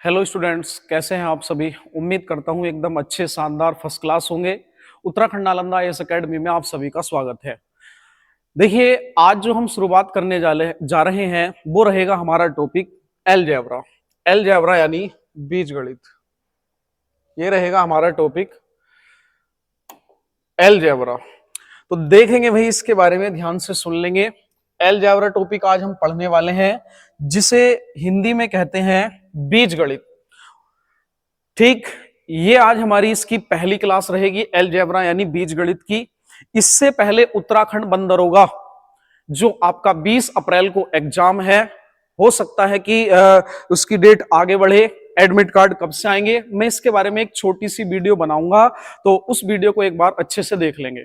Hello students, कैसे हैं आप सभी। उम्मीद करता हूं एकदम अच्छे, शानदार, फर्स्ट क्लास होंगे। उत्तराखंड नालंदा आईएएस एकेडमी में आप सभी का स्वागत है। देखिए, आज जो हम शुरुआत करने जा रहे हैं वो रहेगा हमारा टॉपिक अलजेब्रा। अलजेब्रा यानी बीजगणित। ये रहेगा हमारा टॉपिक अलजेब्रा। तो देखेंगे भाई, इसके बारे में ध्यान से सुन लेंगे। अलजेब्रा टॉपिक आज हम पढ़ने वाले हैं, जिसे हिंदी में कहते हैं बीजगणित। ठीक, ये आज हमारी इसकी पहली क्लास रहेगी अलजेब्रा यानी बीजगणित की। इससे पहले उत्तराखंड बंद दरोगा जो आपका 20 अप्रैल को एग्जाम है, हो सकता है कि उसकी डेट आगे बढ़े। एडमिट कार्ड कब से आएंगे, मैं इसके बारे में एक छोटी सी वीडियो बनाऊंगा, तो उस वीडियो को एक बार अच्छे से देख लेंगे।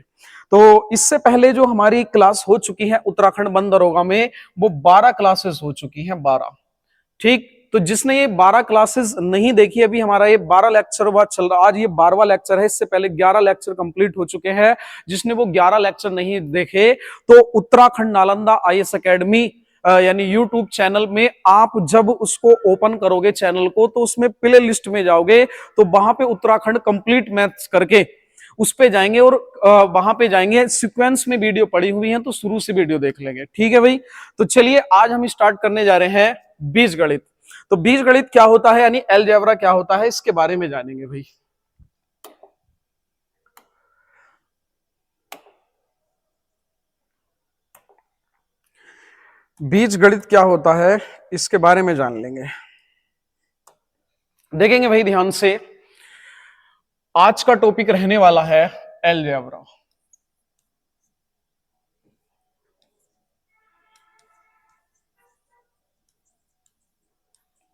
तो इससे पहले जो हमारी क्लास हो चुकी है उत्तराखंड बंद दरोगा में, वो 12 क्लासेस हो चुकी हैं, 12। ठीक, तो जिसने ये 12 क्लासेस नहीं देखी, अभी हमारा ये 12 लेक्चर बाद चल रहा, आज ये 12वां लेक्चर है। इससे पहले 11 लेक्चर कंप्लीट हो चुके हैं। जिसने वो 11 लेक्चर नहीं देखे, तो उत्तराखंड नालंदा आईएएस एकेडमी यानी यूट्यूब चैनल में आप जब उसको ओपन करोगे चैनल को, तो उसमें प्ले लिस्ट में जाओगे, तो वहां पे उत्तराखंड कंप्लीट मैथ्स करके उस पे जाएंगे और वहां पे जाएंगे। सीक्वेंस में वीडियो पड़ी हुई है, तो शुरू से वीडियो देख लेंगे। ठीक है भाई, तो चलिए आज हम स्टार्ट करने जा रहे हैं बीजगणित। तो बीजगणित क्या होता है यानी अलजेब्रा क्या होता है, इसके बारे में जानेंगे भाई। बीजगणित क्या होता है, इसके बारे में जान लेंगे। देखेंगे भाई ध्यान से, आज का टॉपिक रहने वाला है अलजेब्रा।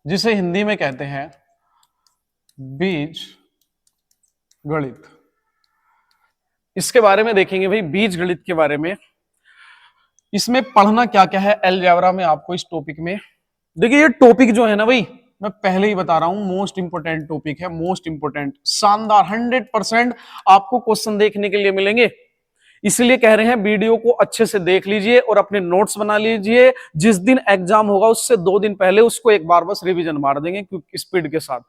जिसे हिंदी में कहते हैं बीज गणित। इसके बारे में देखेंगे भाई, बीज गणित के बारे में। इसमें पढ़ना क्या क्या है अलजेब्रा में आपको इस टॉपिक में। देखिए, ये टॉपिक जो है ना भाई, मैं पहले ही बता रहा हूं, मोस्ट इंपोर्टेंट टॉपिक है। मोस्ट इंपोर्टेंट, शानदार, 100% आपको क्वेश्चन देखने के लिए मिलेंगे। इसलिए कह रहे हैं वीडियो को अच्छे से देख लीजिए और अपने नोट्स बना लीजिए। जिस दिन एग्जाम होगा उससे 2 दिन पहले उसको एक बार बस रिवीजन मार देंगे क्योंकि स्पीड के साथ।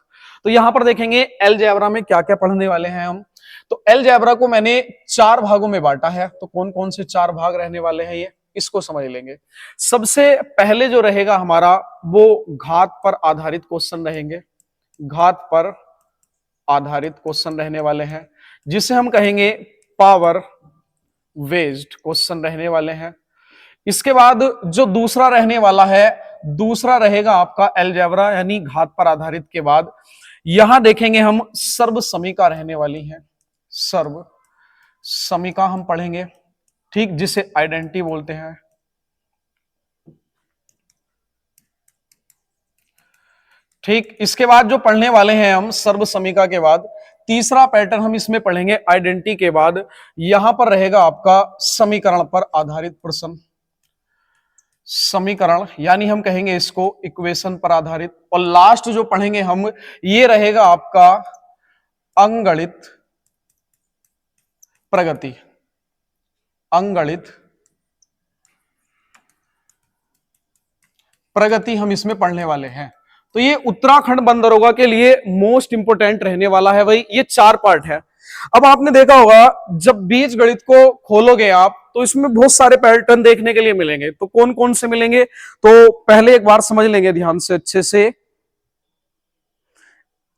तो यहां पर देखेंगे अलजेब्रा में क्या क्या पढ़ने वाले हैं हम। तो अलजेब्रा को मैंने 4 भागों में बांटा है। तो कौन कौन से 4 भाग रहने वाले हैं, ये इसको समझ लेंगे। सबसे पहले जो रहेगा हमारा, वो घात पर आधारित क्वेश्चन रहेंगे। घात पर आधारित क्वेश्चन रहने वाले हैं, जिसे हम कहेंगे पावर वेस्ड क्वेश्चन रहने वाले हैं। इसके बाद जो दूसरा रहने वाला है, दूसरा रहेगा आपका अलजेब्रा यानी घात पर आधारित के बाद यहां देखेंगे हम सर्व समीका रहने वाली है। सर्व समीका हम पढ़ेंगे, ठीक, जिसे आइडेंटिटी बोलते हैं। ठीक, इसके बाद जो पढ़ने वाले हैं हम सर्व समीका के बाद, तीसरा पैटर्न हम इसमें पढ़ेंगे आइडेंटिटी के बाद। यहां पर रहेगा आपका समीकरण पर आधारित प्रश्न। समीकरण यानी हम कहेंगे इसको इक्वेशन पर आधारित। और लास्ट जो पढ़ेंगे हम, ये रहेगा आपका अंगणित प्रगति। अंगणित प्रगति हम इसमें पढ़ने वाले हैं। तो ये उत्तराखंड बंद दरोगा के लिए मोस्ट इंपोर्टेंट रहने वाला है भाई। ये 4 पार्ट है। अब आपने देखा होगा, जब बीज गणित को खोलोगे आप, तो इसमें बहुत सारे पैटर्न देखने के लिए मिलेंगे। तो कौन कौन से मिलेंगे, तो पहले एक बार समझ लेंगे ध्यान से, अच्छे से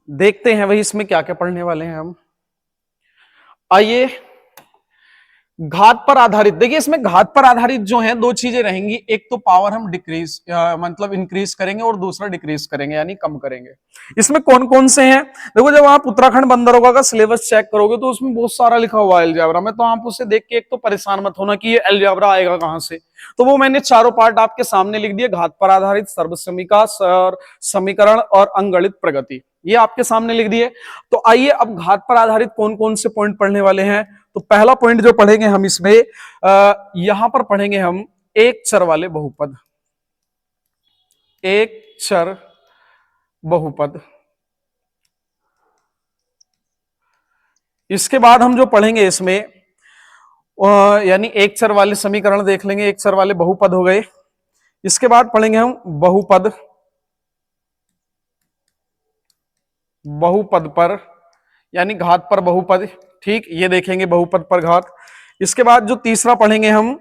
देखते हैं भाई इसमें क्या क्या पढ़ने वाले हैं हम। आइए, घात पर आधारित। देखिए, इसमें घात पर आधारित जो है 2 चीजें रहेंगी। एक तो पावर हम डिक्रीज मतलब इंक्रीज करेंगे, और दूसरा डिक्रीज करेंगे यानी कम करेंगे। इसमें कौन कौन से हैं, देखो, जब आप उत्तराखंड बंद दरोगा का सिलेबस चेक करोगे तो उसमें बहुत सारा लिखा हुआ है अलजेब्रा में। तो आप उसे देख के एक तो परेशान मत होना कि ये अलजेब्रा आएगा कहां से। तो वो मैंने चारों पार्ट आपके सामने लिख दिए। घात पर आधारित, सर्वसमीका, समीकरण और अंगणित प्रगति, ये आपके सामने लिख दिए। तो आइए, अब घात पर आधारित कौन कौन से पॉइंट पढ़ने वाले हैं। तो पहला पॉइंट जो पढ़ेंगे हम इसमें, यहां पर पढ़ेंगे हम एक चर वाले बहुपद। एक चर बहुपद। इसके बाद हम जो पढ़ेंगे इसमें, यानी एक चर वाले समीकरण देख लेंगे, एक चर वाले बहुपद हो गए। इसके बाद पढ़ेंगे हम बहुपद। बहुपद पर यानी घात पर बहुपद। ठीक, ये देखेंगे बहुपद पर घात। इसके बाद जो तीसरा पढ़ेंगे हम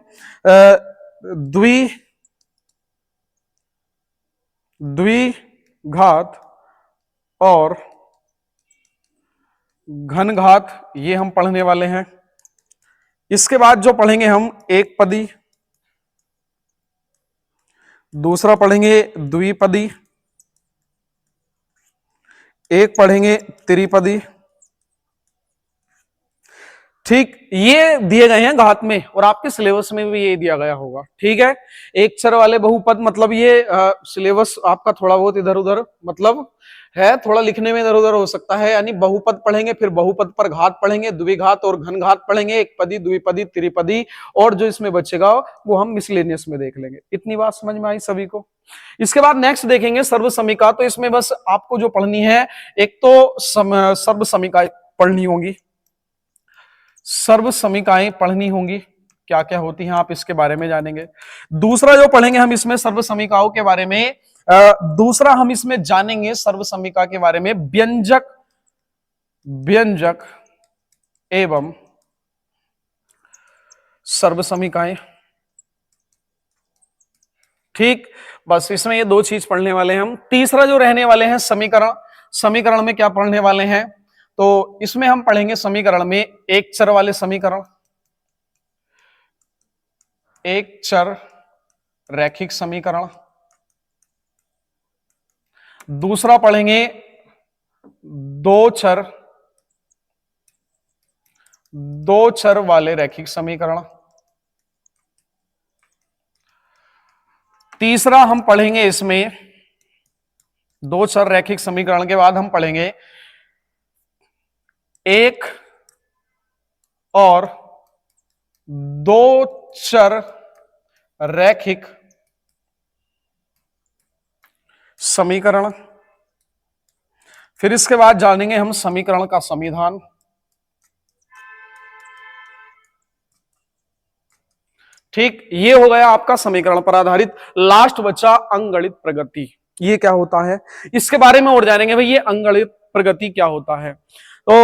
द्विघात और घन घात, ये हम पढ़ने वाले हैं। इसके बाद जो पढ़ेंगे हम एक पदी, दूसरा पढ़ेंगे द्विपदी, एक पढ़ेंगे त्रिपदी। ठीक, ये दिए गए हैं घात में और आपके सिलेबस में भी ये दिया गया होगा। ठीक है, एक चर वाले बहुपद, मतलब ये सिलेबस आपका थोड़ा बहुत इधर उधर मतलब है, थोड़ा लिखने में इधर उधर हो सकता है। यानी बहुपद पढ़ेंगे, फिर बहुपद पर घात पढ़ेंगे, द्विघात और घन घात पढ़ेंगे, एक पदी, द्विपदी, त्रिपदी, और जो इसमें बचेगा वो हम मिसलेनियस में देख लेंगे। इतनी बात समझ में आई सभी को? इसके बाद नेक्स्ट देखेंगे सर्वसमिका। तो इसमें बस आपको जो पढ़नी है, एक तो सर्वसमिका पढ़नी होगी, सर्वसमिकाएं पढ़नी होंगी, क्या क्या होती हैं आप इसके बारे में जानेंगे। दूसरा जो पढ़ेंगे हम इसमें सर्वसमिकाओं के बारे में, दूसरा हम इसमें जानेंगे सर्वसमिका के बारे में व्यंजक, व्यंजक एवं सर्वसमिकाएं। ठीक, बस इसमें ये दो चीज पढ़ने वाले हैं हम। तीसरा जो रहने वाले हैं समीकरण, समीकरण में क्या पढ़ने वाले हैं, तो इसमें हम पढ़ेंगे समीकरण में एक चर वाले समीकरण, एक चर रैखिक समीकरण। दूसरा पढ़ेंगे दो चर वाले रैखिक समीकरण। तीसरा हम पढ़ेंगे इसमें दो चर रैखिक समीकरण के बाद हम पढ़ेंगे एक और दो चर रैखिक समीकरण। फिर इसके बाद जानेंगे हम समीकरण का संविधान। ठीक, ये हो गया आपका समीकरण पर आधारित। लास्ट बचा अंकगणित प्रगति, ये क्या होता है इसके बारे में और जानेंगे भाई, ये अंकगणित प्रगति क्या होता है। तो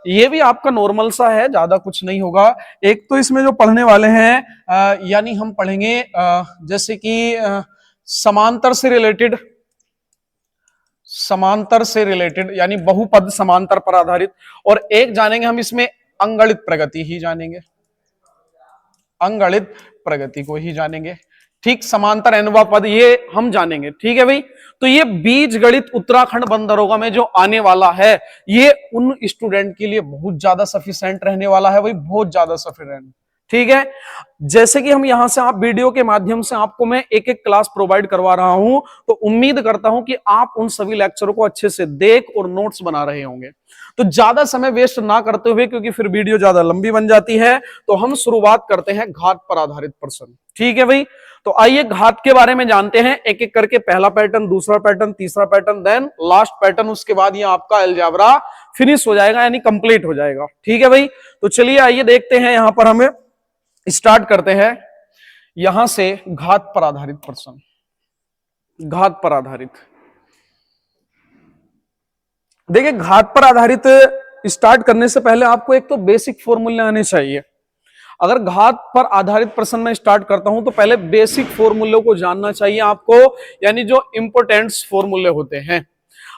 ये भी आपका नॉर्मल सा है, ज्यादा कुछ नहीं होगा। एक तो इसमें जो पढ़ने वाले हैं यानी हम पढ़ेंगे जैसे कि समांतर से रिलेटेड यानी बहुपद समांतर पर आधारित, और एक जानेंगे हम इसमें अंकगणित प्रगति ही जानेंगे, अंकगणित प्रगति को ही जानेंगे। ठीक, समांतर एनवा पद ये हम जानेंगे। ठीक है भाई, तो ये बीजगणित उत्तराखंड बंद दरोगा में जो आने वाला है, ये उन स्टूडेंट के लिए बहुत ज्यादा सफिशिएंट रहने वाला है भाई, बहुत ज्यादा सफिशिएंट। ठीक है, जैसे कि हम यहां से आप वीडियो के माध्यम से आपको मैं एक एक क्लास प्रोवाइड करवा रहा हूं, तो उम्मीद करता हूं कि आप उन सभी लेक्चरों को अच्छे से देख और नोट्स बना रहे होंगे। तो ज्यादा समय वेस्ट ना करते हुए, क्योंकि फिर वीडियो ज्यादा लंबी बन जाती है, तो हम शुरुआत करते हैं घात पर आधारित प्रश्न। ठीक है भाई, तो आइए घात के बारे में जानते हैं एक एक करके। पहला पैटर्न, दूसरा पैटर्न, तीसरा पैटर्न, देन लास्ट पैटर्न। उसके बाद ये आपका अलजेब्रा फिनिश हो जाएगा यानी कंप्लीट हो जाएगा। ठीक है भाई, तो चलिए आइए देखते हैं। यहां पर हमें स्टार्ट करते हैं यहां से घात पर आधारित प्रश्न। घात पर आधारित, देखिए घात पर आधारित स्टार्ट करने से पहले आपको एक तो बेसिक फॉर्मूले आने चाहिए। अगर घात पर आधारित प्रश्न में स्टार्ट करता हूं तो पहले बेसिक फॉर्मूलों को जानना चाहिए आपको, यानी जो इंपोर्टेंट्स फॉर्मूले होते हैं।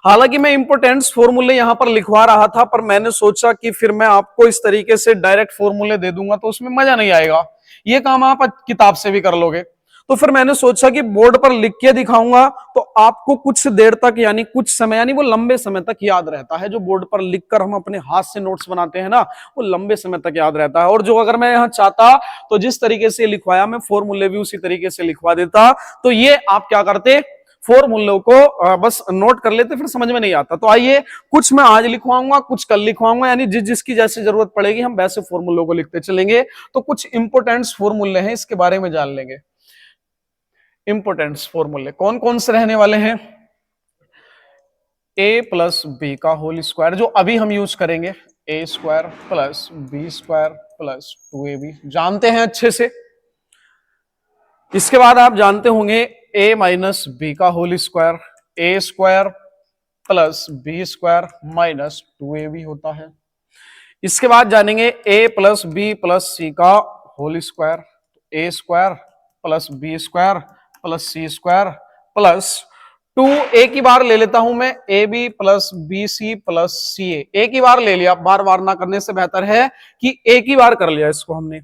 हालांकि मैं इंपोर्टेंट्स फॉर्मूले यहां पर लिखवा रहा था, पर मैंने सोचा कि फिर मैं आपको इस तरीके से डायरेक्ट फॉर्मूले दे दूंगा तो उसमें मजा नहीं आएगा, ये काम आप किताब से भी कर लोगे। तो फिर मैंने सोचा कि बोर्ड पर लिख के दिखाऊंगा तो आपको कुछ देर तक यानी कुछ समय यानी वो लंबे समय तक याद रहता है। जो बोर्ड पर लिखकर हम अपने हाथ से नोट्स बनाते हैं ना, वो लंबे समय तक याद रहता है। और जो अगर मैं यहाँ चाहता तो जिस तरीके से लिखवाया मैं फॉर्मूले भी उसी तरीके से लिखवा देता, तो ये आप क्या करते, फॉर्मूलों को बस नोट कर लेते, फिर समझ में नहीं आता। तो आइए कुछ मैं आज लिखवाऊंगा, कुछ कल लिखवाऊंगा, यानी जिसकी जैसी जरूरत पड़ेगी हम वैसे फॉर्मूलों को लिखते चलेंगे। तो कुछ इंपोर्टेंट्स फॉर्मूले हैं, इसके बारे में जान लेंगे। इंपोर्टेंट्स फॉर्मूले कौन कौन से रहने वाले हैं? a प्लस बी का होल स्क्वायर, जो अभी हम यूज करेंगे, a square plus B square plus 2ab, जानते हैं अच्छे से। इसके बाद आप जानते होंगे a माइनस बी का whole square, a square plus B square minus 2ab होता है। इसके बाद जानेंगे a plus B plus C का whole square, A square plus B square plus C square plus 2a की बार ले लेता हूं मैं, A B plus B C plus C A की बार ले लिया, बार बार ना करने से बेहतर है कि ए की बार कर लिया इसको हमने।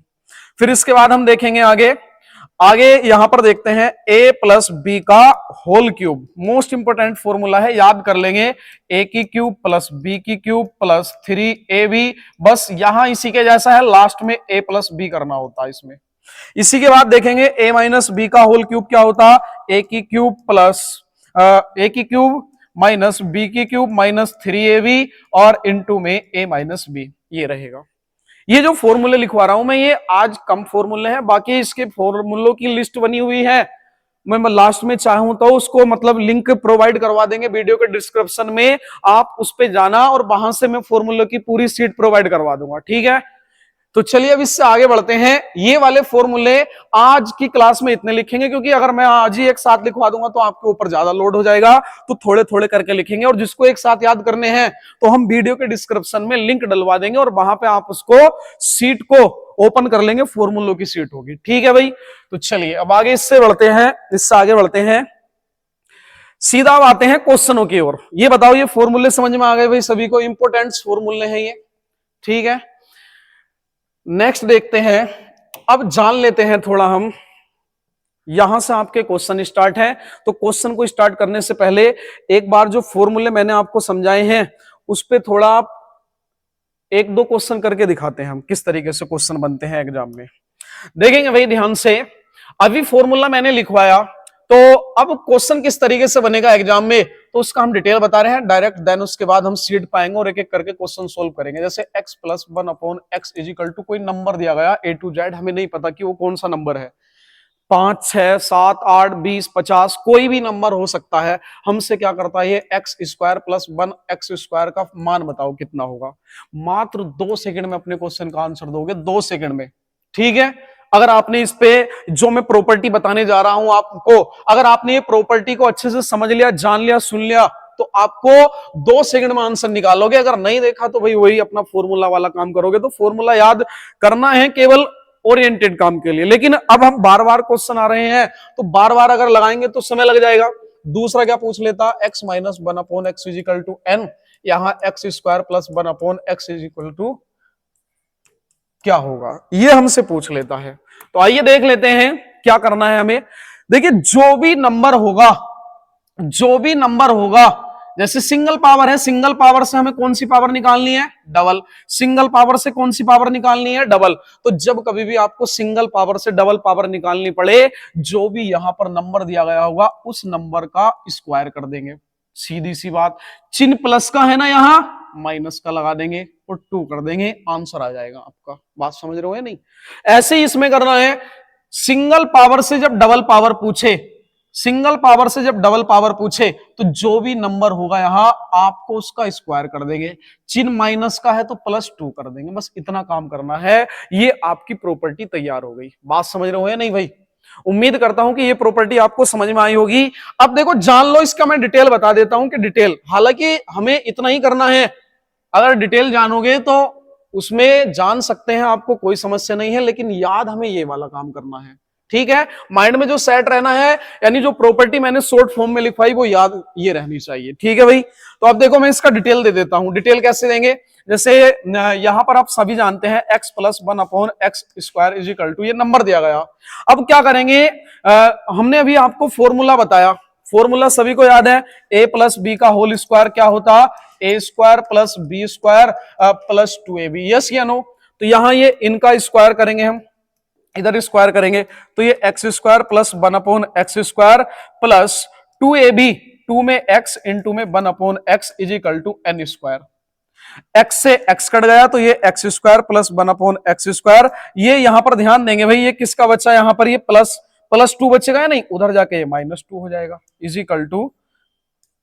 फिर इसके बाद हम देखेंगे आगे यहां पर देखते हैं a प्लस बी का whole cube, most important formula है, याद कर लेंगे, a की क्यूब प्लस b की क्यूब प्लस 3ab, बस यहां इसी के जैसा है, लास्ट में a प्लस बी करना होता है इसमें। इसी के बाद देखेंगे a माइनस बी का होल क्यूब क्या होता, a की क्यूब प्लस a की क्यूब माइनस b की क्यूब माइनस 3ab और इनटू में a माइनस b, ये रहेगा। ये जो फॉर्मूले लिखवा रहा हूं मैं, ये आज कम फॉर्मूले हैं, बाकी इसके फॉर्मूलों की लिस्ट बनी हुई है, मैं लास्ट में चाहूं तो उसको मतलब लिंक प्रोवाइड करवा देंगे वीडियो के डिस्क्रिप्शन में, आप उस पे जाना और वहां से मैं फॉर्मूलों की पूरी सीट प्रोवाइड करवा दूंगा, ठीक है। तो चलिए अब इससे आगे बढ़ते हैं। ये वाले फॉर्मूले आज की क्लास में इतने लिखेंगे, क्योंकि अगर मैं आज ही एक साथ लिखवा दूंगा तो आपके ऊपर ज्यादा लोड हो जाएगा, तो थोड़े थोड़े करके लिखेंगे, और जिसको एक साथ याद करने हैं तो हम वीडियो के डिस्क्रिप्शन में लिंक डलवा देंगे और वहां पे आप उसको सीट को ओपन कर लेंगे, फॉर्मूलों की सीट होगी, ठीक है भाई। तो चलिए अब आगे इससे आगे बढ़ते हैं, सीधा अब आते हैं क्वेश्चनों की ओर। ये बताओ, ये फॉर्मूले समझ में आ गए भाई सभी को? इंपोर्टेंट फॉर्मूले हैं ये, ठीक है। नेक्स्ट देखते हैं, अब जान लेते हैं थोड़ा हम, यहां से आपके क्वेश्चन स्टार्ट है। तो क्वेश्चन को स्टार्ट करने से पहले एक बार जो फॉर्मूले मैंने आपको समझाए हैं उस पे थोड़ा आप एक दो क्वेश्चन करके दिखाते हैं हम, किस तरीके से क्वेश्चन बनते हैं एग्जाम में। देखेंगे भाई ध्यान से, अभी फॉर्मूला मैंने लिखवाया, तो अब क्वेश्चन किस तरीके से बनेगा एग्जाम में तो उसका हम डिटेल बता रहे हैं डायरेक्ट, देन उसके बाद हम सीट पाएंगे और एक एक करके क्वेश्चन सोल्व करेंगे। जैसे x plus 1 upon x is equal to कोई नंबर दिया गया a to z, हमें नहीं पता कि वो कौन सा नंबर है, 5, 6, 7, 8, 20, 50 कोई भी नंबर हो सकता है। हमसे क्या करता है, ये x square plus 1 x square का मान बताओ कितना होगा। मात्र 2 सेकंड में अपने क्वेश्चन का आंसर दोगे, 2 सेकंड में, ठीक है। अगर आपने इस पे जो मैं प्रॉपर्टी बताने जा रहा हूं आपको, अगर आपने ये प्रॉपर्टी को अच्छे से समझ लिया, जान लिया, सुन लिया, तो आपको 2 सेकंड में आंसर निकालोगे। अगर नहीं देखा तो भाई वही अपना फॉर्मूला वाला काम करोगे। तो फॉर्मूला याद करना है केवल ओरिएंटेड काम के लिए, लेकिन अब हम बार बार क्वेश्चन आ रहे हैं तो बार बार अगर लगाएंगे तो समय लग जाएगा। दूसरा क्या पूछ लेता, x minus 1 upon x is equal to n, यहां x square plus 1 upon x is equal to क्या होगा, ये हमसे पूछ लेता है। तो आइए देख लेते हैं क्या करना है हमें। देखिए जो भी नंबर होगा, जैसे सिंगल पावर है, सिंगल पावर से हमें कौन सी पावर निकालनी है, डबल। सिंगल पावर से कौन सी पावर निकालनी है, डबल। तो जब कभी भी आपको सिंगल पावर से डबल पावर निकालनी पड़े, जो भी यहां पर नंबर दिया गया होगा उस नंबर का स्क्वायर कर देंगे, सीधी सी बात। चिन्ह प्लस का है ना, यहां माइनस का लगा देंगे और 2 कर देंगे, आंसर आ जाएगा आपका। बात समझ रहे हो या नहीं? ऐसे ही इसमें करना है, सिंगल पावर से जब डबल पावर पूछे, तो जो भी नंबर होगा यहां आपको उसका स्क्वायर कर देंगे। चिन्ह माइनस का है तो प्लस 2 कर देंगे, बस इतना काम करना है। ये आपकी प्रॉपर्टी तैयार हो गई। बात समझ रहे हो या नहीं भाई? उम्मीद करता हूं कि ये प्रॉपर्टी आपको समझ में आई होगी। अब देखो जान लो, इसका मैं डिटेल बता देता हूं कि डिटेल, हालांकि हमें इतना ही करना है, अगर डिटेल जानोगे तो उसमें जान सकते हैं, आपको कोई समस्या नहीं है, लेकिन याद हमें ये वाला काम करना है, ठीक है। माइंड में जो सेट रहना है, यानी जो प्रॉपर्टी मैंने शॉर्ट फॉर्म में लिखवाई वो याद ये रहनी चाहिए, ठीक है भाई। तो अब देखो मैं इसका डिटेल दे देता हूं। डिटेल कैसे देंगे, जैसे यहां पर आप सभी जानते हैं x plus 1 upon x square is equal to, ये नंबर दिया गया। अब क्या करेंगे, हमने अभी आपको फॉर्मूला बताया, फॉर्मूला सभी को याद है, a प्लस बी का होल स्क्वायर क्या होता, a square plus B square plus 2ab, yes या नो। तो यहां ये इनका स्क्वायर करेंगे, हम इधर स्क्वायर करेंगे, तो ये x square plus 1 upon x square plus 2ab, 2 में x इंटू में 1 upon x is equal to n square. x से x कट गया तो ये x square plus 1 upon x square. ये यहां पर ध्यान देंगे भाई, ये किसका बच्चा, यहां पर ये प्लस 2 बचेगा या नहीं, उधर जाके ये -2 हो जाएगा, is equal to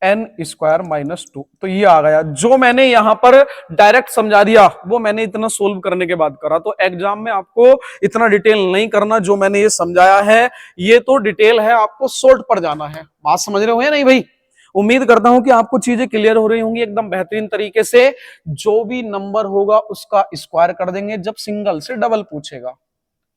n square -2। तो ये आ गया। जो मैंने यहां पर डायरेक्ट समझा दिया वो मैंने इतना सोल्व करने के बाद करा। तो एग्जाम में आपको इतना डिटेल नहीं करना, जो मैंने ये समझाया है ये तो डिटेल है, आपको शॉर्ट पर जाना है। बात समझ रहे हो या नहीं भाई? उम्मीद करता हूं कि आपको चीजें क्लियर हो रही होंगी एकदम बेहतरीन तरीके से। जो भी नंबर होगा उसका स्क्वायर कर देंगे जब सिंगल से डबल पूछेगा,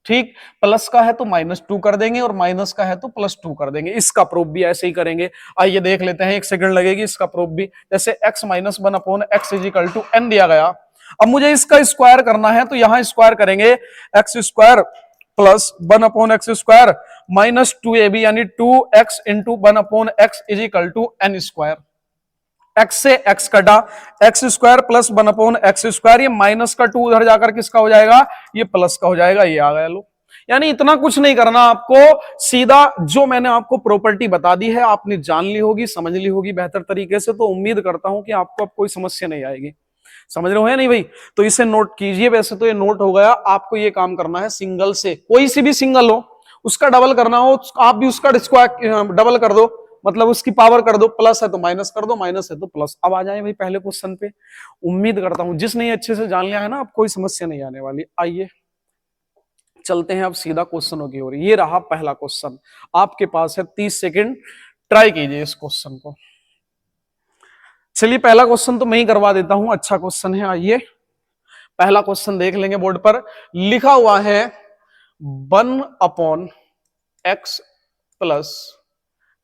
ठीक। प्लस का है तो -2 कर देंगे और माइनस का है तो +2 कर देंगे। इसका प्रूफ भी ऐसे ही करेंगे। आइए देख लेते हैं, 1 सेकंड लगेगी इसका प्रूफ भी। जैसे x - 1/x = n दिया गया। अब मुझे इसका स्क्वायर करना है तो यहां स्क्वायर करेंगे, x² + 1/x² -2ab यानी 2x × 1/x = n²। x से x कटा, x² + 1/x², ये माइनस का 2 उधर जाकर किसका हो जाएगा, ये प्लस का हो जाएगा। ये आ गया लो। यानी इतना कुछ नहीं करना आपको, सीधा जो मैंने आपको प्रॉपर्टी बता दी है आपने जान ली होगी, समझ ली होगी बेहतर तरीके से। तो उम्मीद करता हूं कि आपको अब कोई समस्या नहीं आएगी। समझ रहे हो या नहीं भाई? तो इसे नोट कीजिए। वैसे तो ये नोट हो गया। आपको ये काम करना है, सिंगल से कोई सी भी सिंगल हो उसका डबल करना हो, आप भी उसका डबल कर दो, मतलब उसकी पावर कर दो। प्लस है तो माइनस कर दो, माइनस है तो प्लस। अब आ जाए भाई पहले क्वेश्चन पे। उम्मीद करता हूं जिसने अच्छे से जान लिया है ना, अब कोई समस्या नहीं आने वाली। आइए चलते हैं अब सीधा क्वेश्चनों की ओर। ये रहा पहला क्वेश्चन, आपके पास है 30 सेकंड, ट्राई कीजिए इस क्वेश्चन को। चलिए पहला क्वेश्चन तो मैं ही करवा देता हूं, अच्छा क्वेश्चन है। आइए पहला क्वेश्चन देख लेंगे। बोर्ड पर लिखा हुआ है 1/x +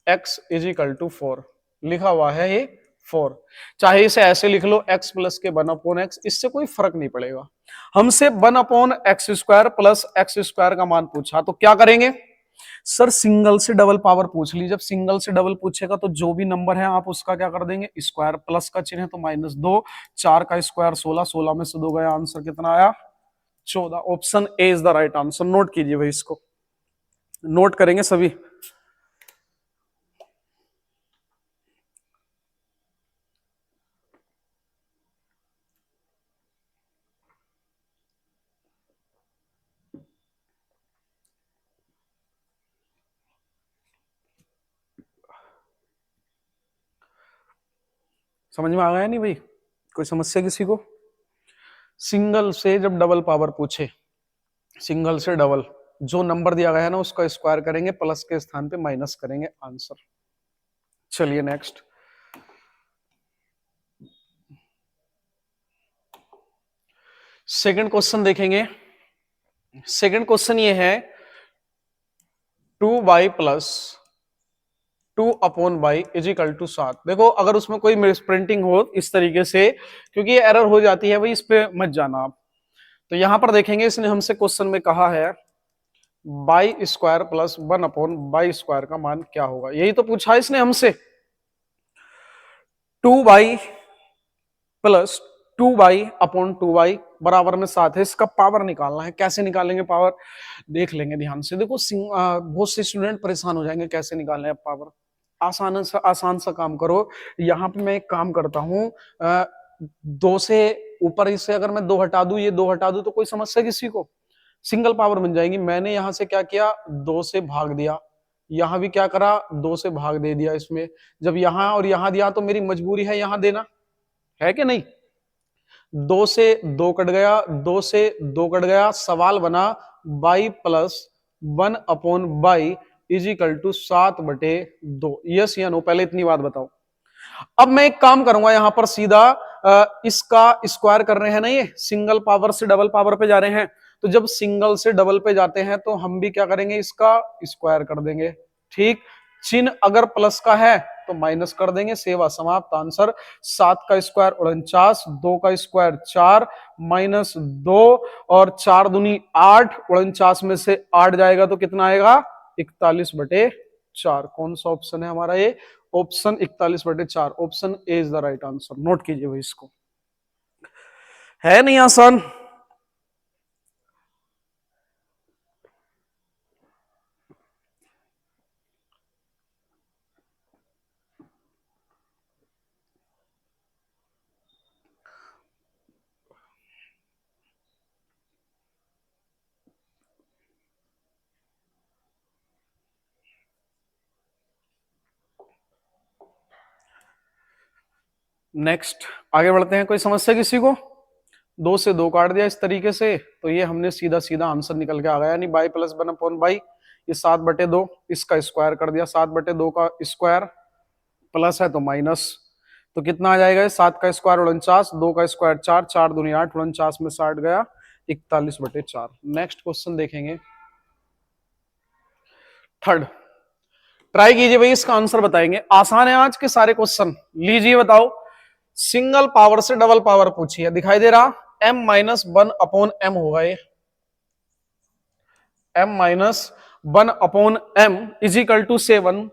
x = 4 लिखा हुआ है, ये 4। चाहे इसे ऐसे लिख लो x प्लस के 1/x, इससे कोई फर्क नहीं पड़ेगा। हमसे 1/x² + x² का मान पूछा तो क्या करेंगे सर, सिंगल से डबल पावर पूछ ली। जब सिंगल से डबल पूछेगा तो जो भी नंबर है आप उसका क्या कर देंगे, स्क्वायर। प्लस का चिन्ह है तो -2, 4 का स्क्वायर 16, 16 में से 2 गया, आंसर कितना आया 14। Option A is the right answer. Note कीजिए भाई, इसको नोट करेंगे सभी। समझ में आ गया नहीं भाई? कोई समस्या किसी को? सिंगल से जब डबल पावर पूछे, सिंगल से डबल, जो नंबर दिया गया है ना उसका स्क्वायर करेंगे, प्लस के स्थान पे माइनस करेंगे, आंसर। चलिए नेक्स्ट। सेकंड क्वेश्चन देखेंगे। सेकंड क्वेश्चन ये है 2y + 2/y = 7। देखो अगर उसमें कोई मिसप्रिंटिंग हो इस तरीके से, क्योंकि ये एरर हो जाती है भाई, इस पे मत जाना आप। तो यहां पर देखेंगे, इसने हमसे क्वेश्चन में कहा है y² + 1/y² का मान क्या होगा, यही तो पूछा है इसने हमसे। 2y + 2y/2y बराबर में 7 है। इसका पावर निकालना है। कैसे निकालेंगे पावर, देख लेंगे ध्यान से। देखो बहुत से स्टूडेंट परेशान हो जाएंगे कैसे निकालना है पावर। आसान सा काम करो। यहाँ पे मैं एक काम करता हूँ, 2 से ऊपर इसे अगर मैं 2 हटा दूं, ये 2 हटा दूं, तो कोई समस्या किसी को, सिंगल पावर बन जाएगी। मैंने यहां से क्या किया, 2 से भाग दिया। यहां भी क्या करा, 2 से भाग दे दिया इसमें। जब यहां और यहां दिया तो मेरी मजबूरी है यहां देना, है कि नहीं। 2 से 2 कट गया, 2 से 2 कट गया। सवाल बना y + 1/y = 7/2। यस या नो, पहले इतनी बात बताओ। अब मैं एक काम करूंगा यहां पर सीधा, इसका स्क्वायर कर रहे हैं ना, ये सिंगल पावर से डबल पावर पे जा रहे हैं। तो जब सिंगल से डबल पे जाते हैं तो हम भी क्या करेंगे, इसका स्क्वायर कर देंगे, ठीक। चिन्ह अगर प्लस का है तो माइनस कर देंगे, सेवा समाप्त। आंसर 7 का स्क्वायर 49, 2 का स्क्वायर 4, -2 और 4 दूनी 8, 49 में से 8 जाएगा तो कितना आएगा, 41/4। कौन सा ऑप्शन है हमारा, ये option 41/4। Option A is the right answer. Note कीजिए भाई इसको, है नहीं आसान। नेक्स्ट आगे बढ़ते हैं। कोई समस्या किसी को? 2 से 2 काट दिया इस तरीके से, तो ये हमने सीधा सीधा आंसर निकल के आ गया। यानी y + 1/y, ये 7/2, इसका स्क्वायर कर दिया, 7/2 का स्क्वायर प्लस है तो माइनस, तो कितना आ जाएगा? 7 का स्क्वायर 49, 2 का स्क्वायर 4, 4 दूनी 8, 49 में 60 गया, 41/4। नेक्स्ट क्वेश्चन देखेंगे, थर्ड। ट्राई कीजिए भाई, इसका आंसर बताएंगे। आसान है आज के सारे क्वेश्चन। लीजिए बताओ, सिंगल पावर से डबल पावर पूछी है, दिखाई दे रहा m-1/m होगा ये, m-1/m is equal to 7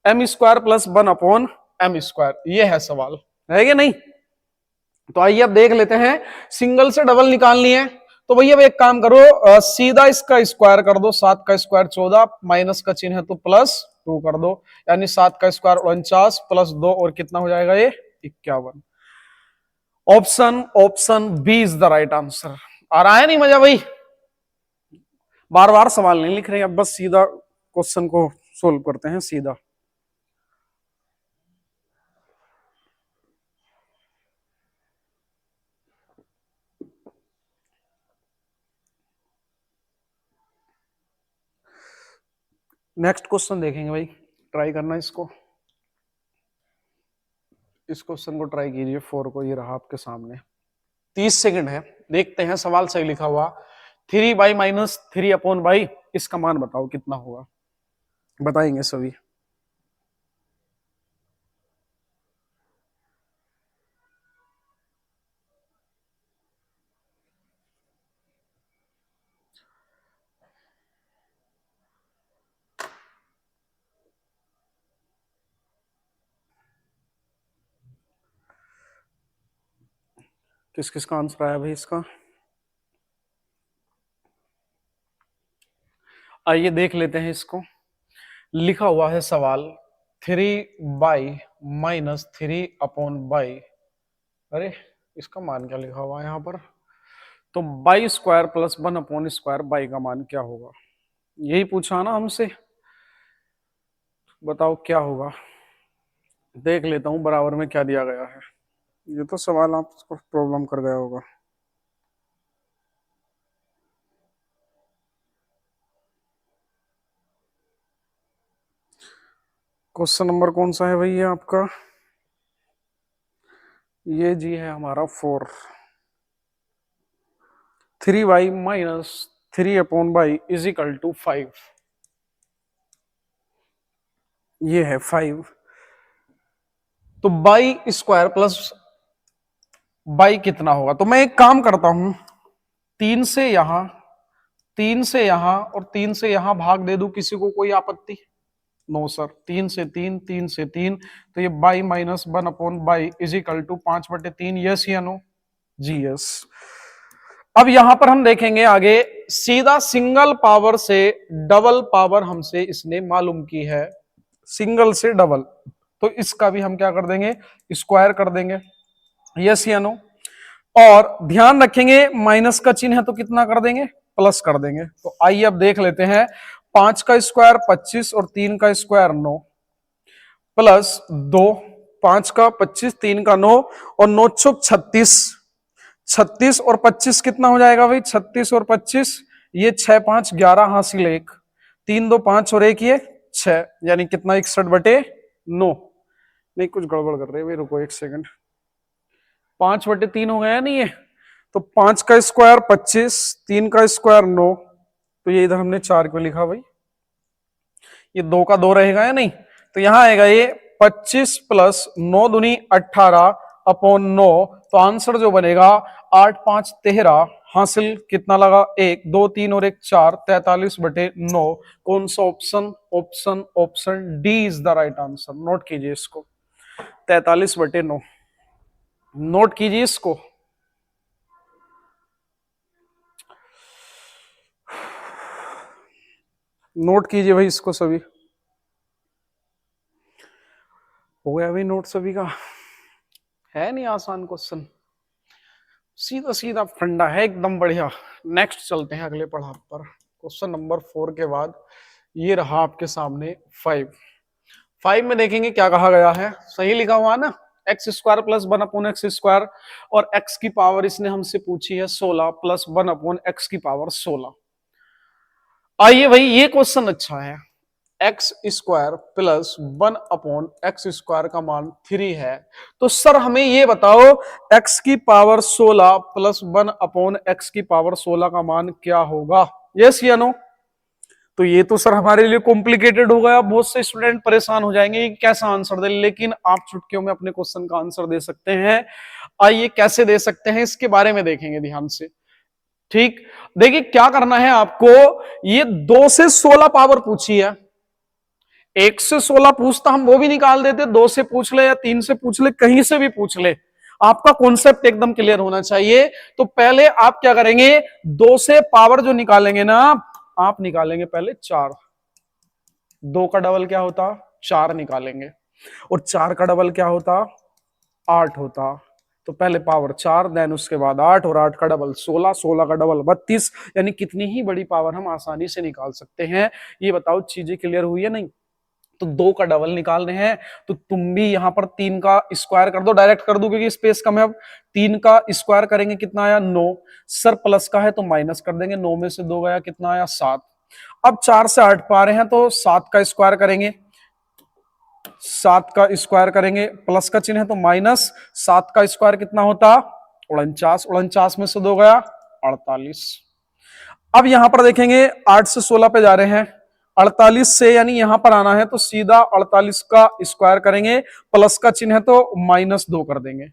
m² plus 1/m²। ये है सवाल, है कि नहीं? तो आइए अब देख लेते हैं। सिंगल से डबल निकालनी है तो भैया अब एक काम करो, सीधा इसका स्क्वायर कर दो। 7 का स्क्वायर 14, माइनस का चिन्ह है तो +2 कर दो, यानी 7 का स्क्वायर 49 प्लस 2 और कितना हो जाएगा ये? 51। Option B is the right answer. आ रहा है नहीं मजा भाई? बार बार सवाल नहीं लिख रहे हैं, अब बस सीधा क्वेश्चन को सोल्व करते हैं सीधा। नेक्स्ट क्वेश्चन देखेंगे भाई, ट्राई करना इसको। इस क्वेश्चन को ट्राई कीजिए, 4 को। ये रहा आपके सामने, 30 सेकंड है, देखते हैं सवाल सही लिखा हुआ। 3/-3/, इसका मान बताओ कितना होगा? बताएंगे सभी। किस किस का आंसर आया भाई इसका? आइए देख लेते हैं इसको। लिखा हुआ है सवाल 3/-3/। अरे इसका मान क्या लिखा हुआ है यहाँ पर? तो बाई² प्लस 1/² बाई का मान क्या होगा? यही पूछा ना हमसे, बताओ क्या होगा? देख लेता हूं बराबर में क्या दिया गया है। ये तो सवाल आपको प्रॉब्लम कर गया होगा। क्वेश्चन नंबर कौन सा है भाई ये आपका? ये जी है हमारा 4। 3/-3/बाई इज इक्वल टू 5। ये है 5। तो बाई² प्लस बाई कितना होगा? तो मैं एक काम करता हूं, 3 से यहां, 3 से यहां और 3 से यहां भाग दे दूं, किसी को कोई आपत्ति? No sir. 3 से 3, 3 से 3, तो ये बाई माइनस 1/बाई इज इक्वल टू 5/3। यस या नो? जी यस। अब यहां पर हम देखेंगे आगे, सीधा सिंगल पावर से डबल पावर हमसे इसने मालूम की है, सिंगल से डबल, तो इसका भी हम क्या कर देंगे? स्क्वायर कर देंगे। यस या नो? और ध्यान रखेंगे माइनस का चिन्ह है तो कितना कर देंगे? प्लस कर देंगे। तो आइए अब देख लेते हैं। 5 का स्क्वायर 25 और 3 का स्क्वायर 9 प्लस 2, 5 का 25, 3 का 9 और 9 छुक 36। 36 और 25 कितना हो जाएगा भाई? 36 और 25, ये 6 5 11 हासिल 1, 3 2 5 और 1 ये 6, यानी कितना? 61/9। नहीं कुछ गड़बड़ कर रहे हैं भाई, रुको एक सेकंड। 5/3 हो गया नहीं ये? तो 5 का स्क्वायर 25, 3 का स्क्वायर 9, तो ये इधर हमने 4 क्यों लिखा भाई? ये 2 का 2 रहेगा या नहीं? तो यहां आएगा ये 25 प्लस 9 दूनी 18/9। तो आंसर जो बनेगा 8 5 13, हासिल कितना लगा? 1 2 3 और 1 4, 43/9। कौन सा option? Option D is the right answer. Note कीजिए इसको, 43/9। नोट कीजिए इसको। नोट कीजिए भाई इसको सभी। हो गया भाई नोट सभी का? है नहीं आसान क्वेश्चन, सीधा सीधा फंडा है एकदम बढ़िया। नेक्स्ट चलते हैं अगले पढ़ाई पर। क्वेश्चन नंबर 4 के बाद ये रहा आपके सामने 5। 5 में देखेंगे क्या कहा गया है। सही लिखा हुआ ना, x² प्लस 1/x², और x की पावर इसने हमसे पूछी है 16 प्लस 1/x की पावर 16। आइए भाई ये क्वेश्चन अच्छा है। एक्स स्क्वायर प्लस 1/x² का मान 3 है, तो सर हमें ये बताओ x की पावर 16 प्लस 1/x² का मान क्या होगा? यस या नो? तो ये तो सर हमारे लिए कॉम्प्लिकेटेड हो गया, बहुत से स्टूडेंट परेशान हो जाएंगे कि कैसा आंसर दे, लेकिन आप चुटकियों में अपने क्वेश्चन का आंसर दे सकते हैं। आइए कैसे दे सकते हैं इसके बारे में देखेंगे ध्यान से। ठीक, देखिए क्या करना है आपको, ये 2 से 16 पावर पूछी है, 1 से 16 पूछता हम वो भी निकाल देते, 2 से पूछ ले या 3 से पूछ ले, कहीं से भी पूछ ले, आपका कॉन्सेप्ट एकदम क्लियर होना चाहिए। तो पहले आप क्या करेंगे, 2 से पावर जो निकालेंगे ना आप निकालेंगे पहले 4, 2 का डबल क्या होता 4 निकालेंगे, और 4 का डबल क्या होता 8 होता। तो पहले पावर 4, देन उसके बाद 8, और 8 का डबल 16, 16 का डबल 32, यानी कितनी ही बड़ी पावर हम आसानी से निकाल सकते हैं। ये बताओ चीजें क्लियर हुई है नहीं? तो 2 का डबल निकालने हैं, तो तुम भी यहां पर 3 का स्क्वायर कर दो, डायरेक्ट कर दो क्योंकि स्पेस कम है। अब 3 का स्क्वायर करेंगे कितना आया 9, सर प्लस का है तो माइनस कर देंगे, 9 में से 2 गया कितना आया 7। अब 4 से 8 पा रहे हैं तो 7 का स्क्वायर करेंगे, 7 का स्क्वायर करेंगे, प्लस का चिन्ह है तो माइनस, 7 का स्क्वायर कितना होता 49, 49 में से 2 गया 48। अब यहां पर देखेंगे 8 से 16 पे जा रहे हैं, 48 से यानी यहां पर आना है तो सीधा 48 का स्क्वायर करेंगे, प्लस का चिन्ह है तो -2 कर देंगे।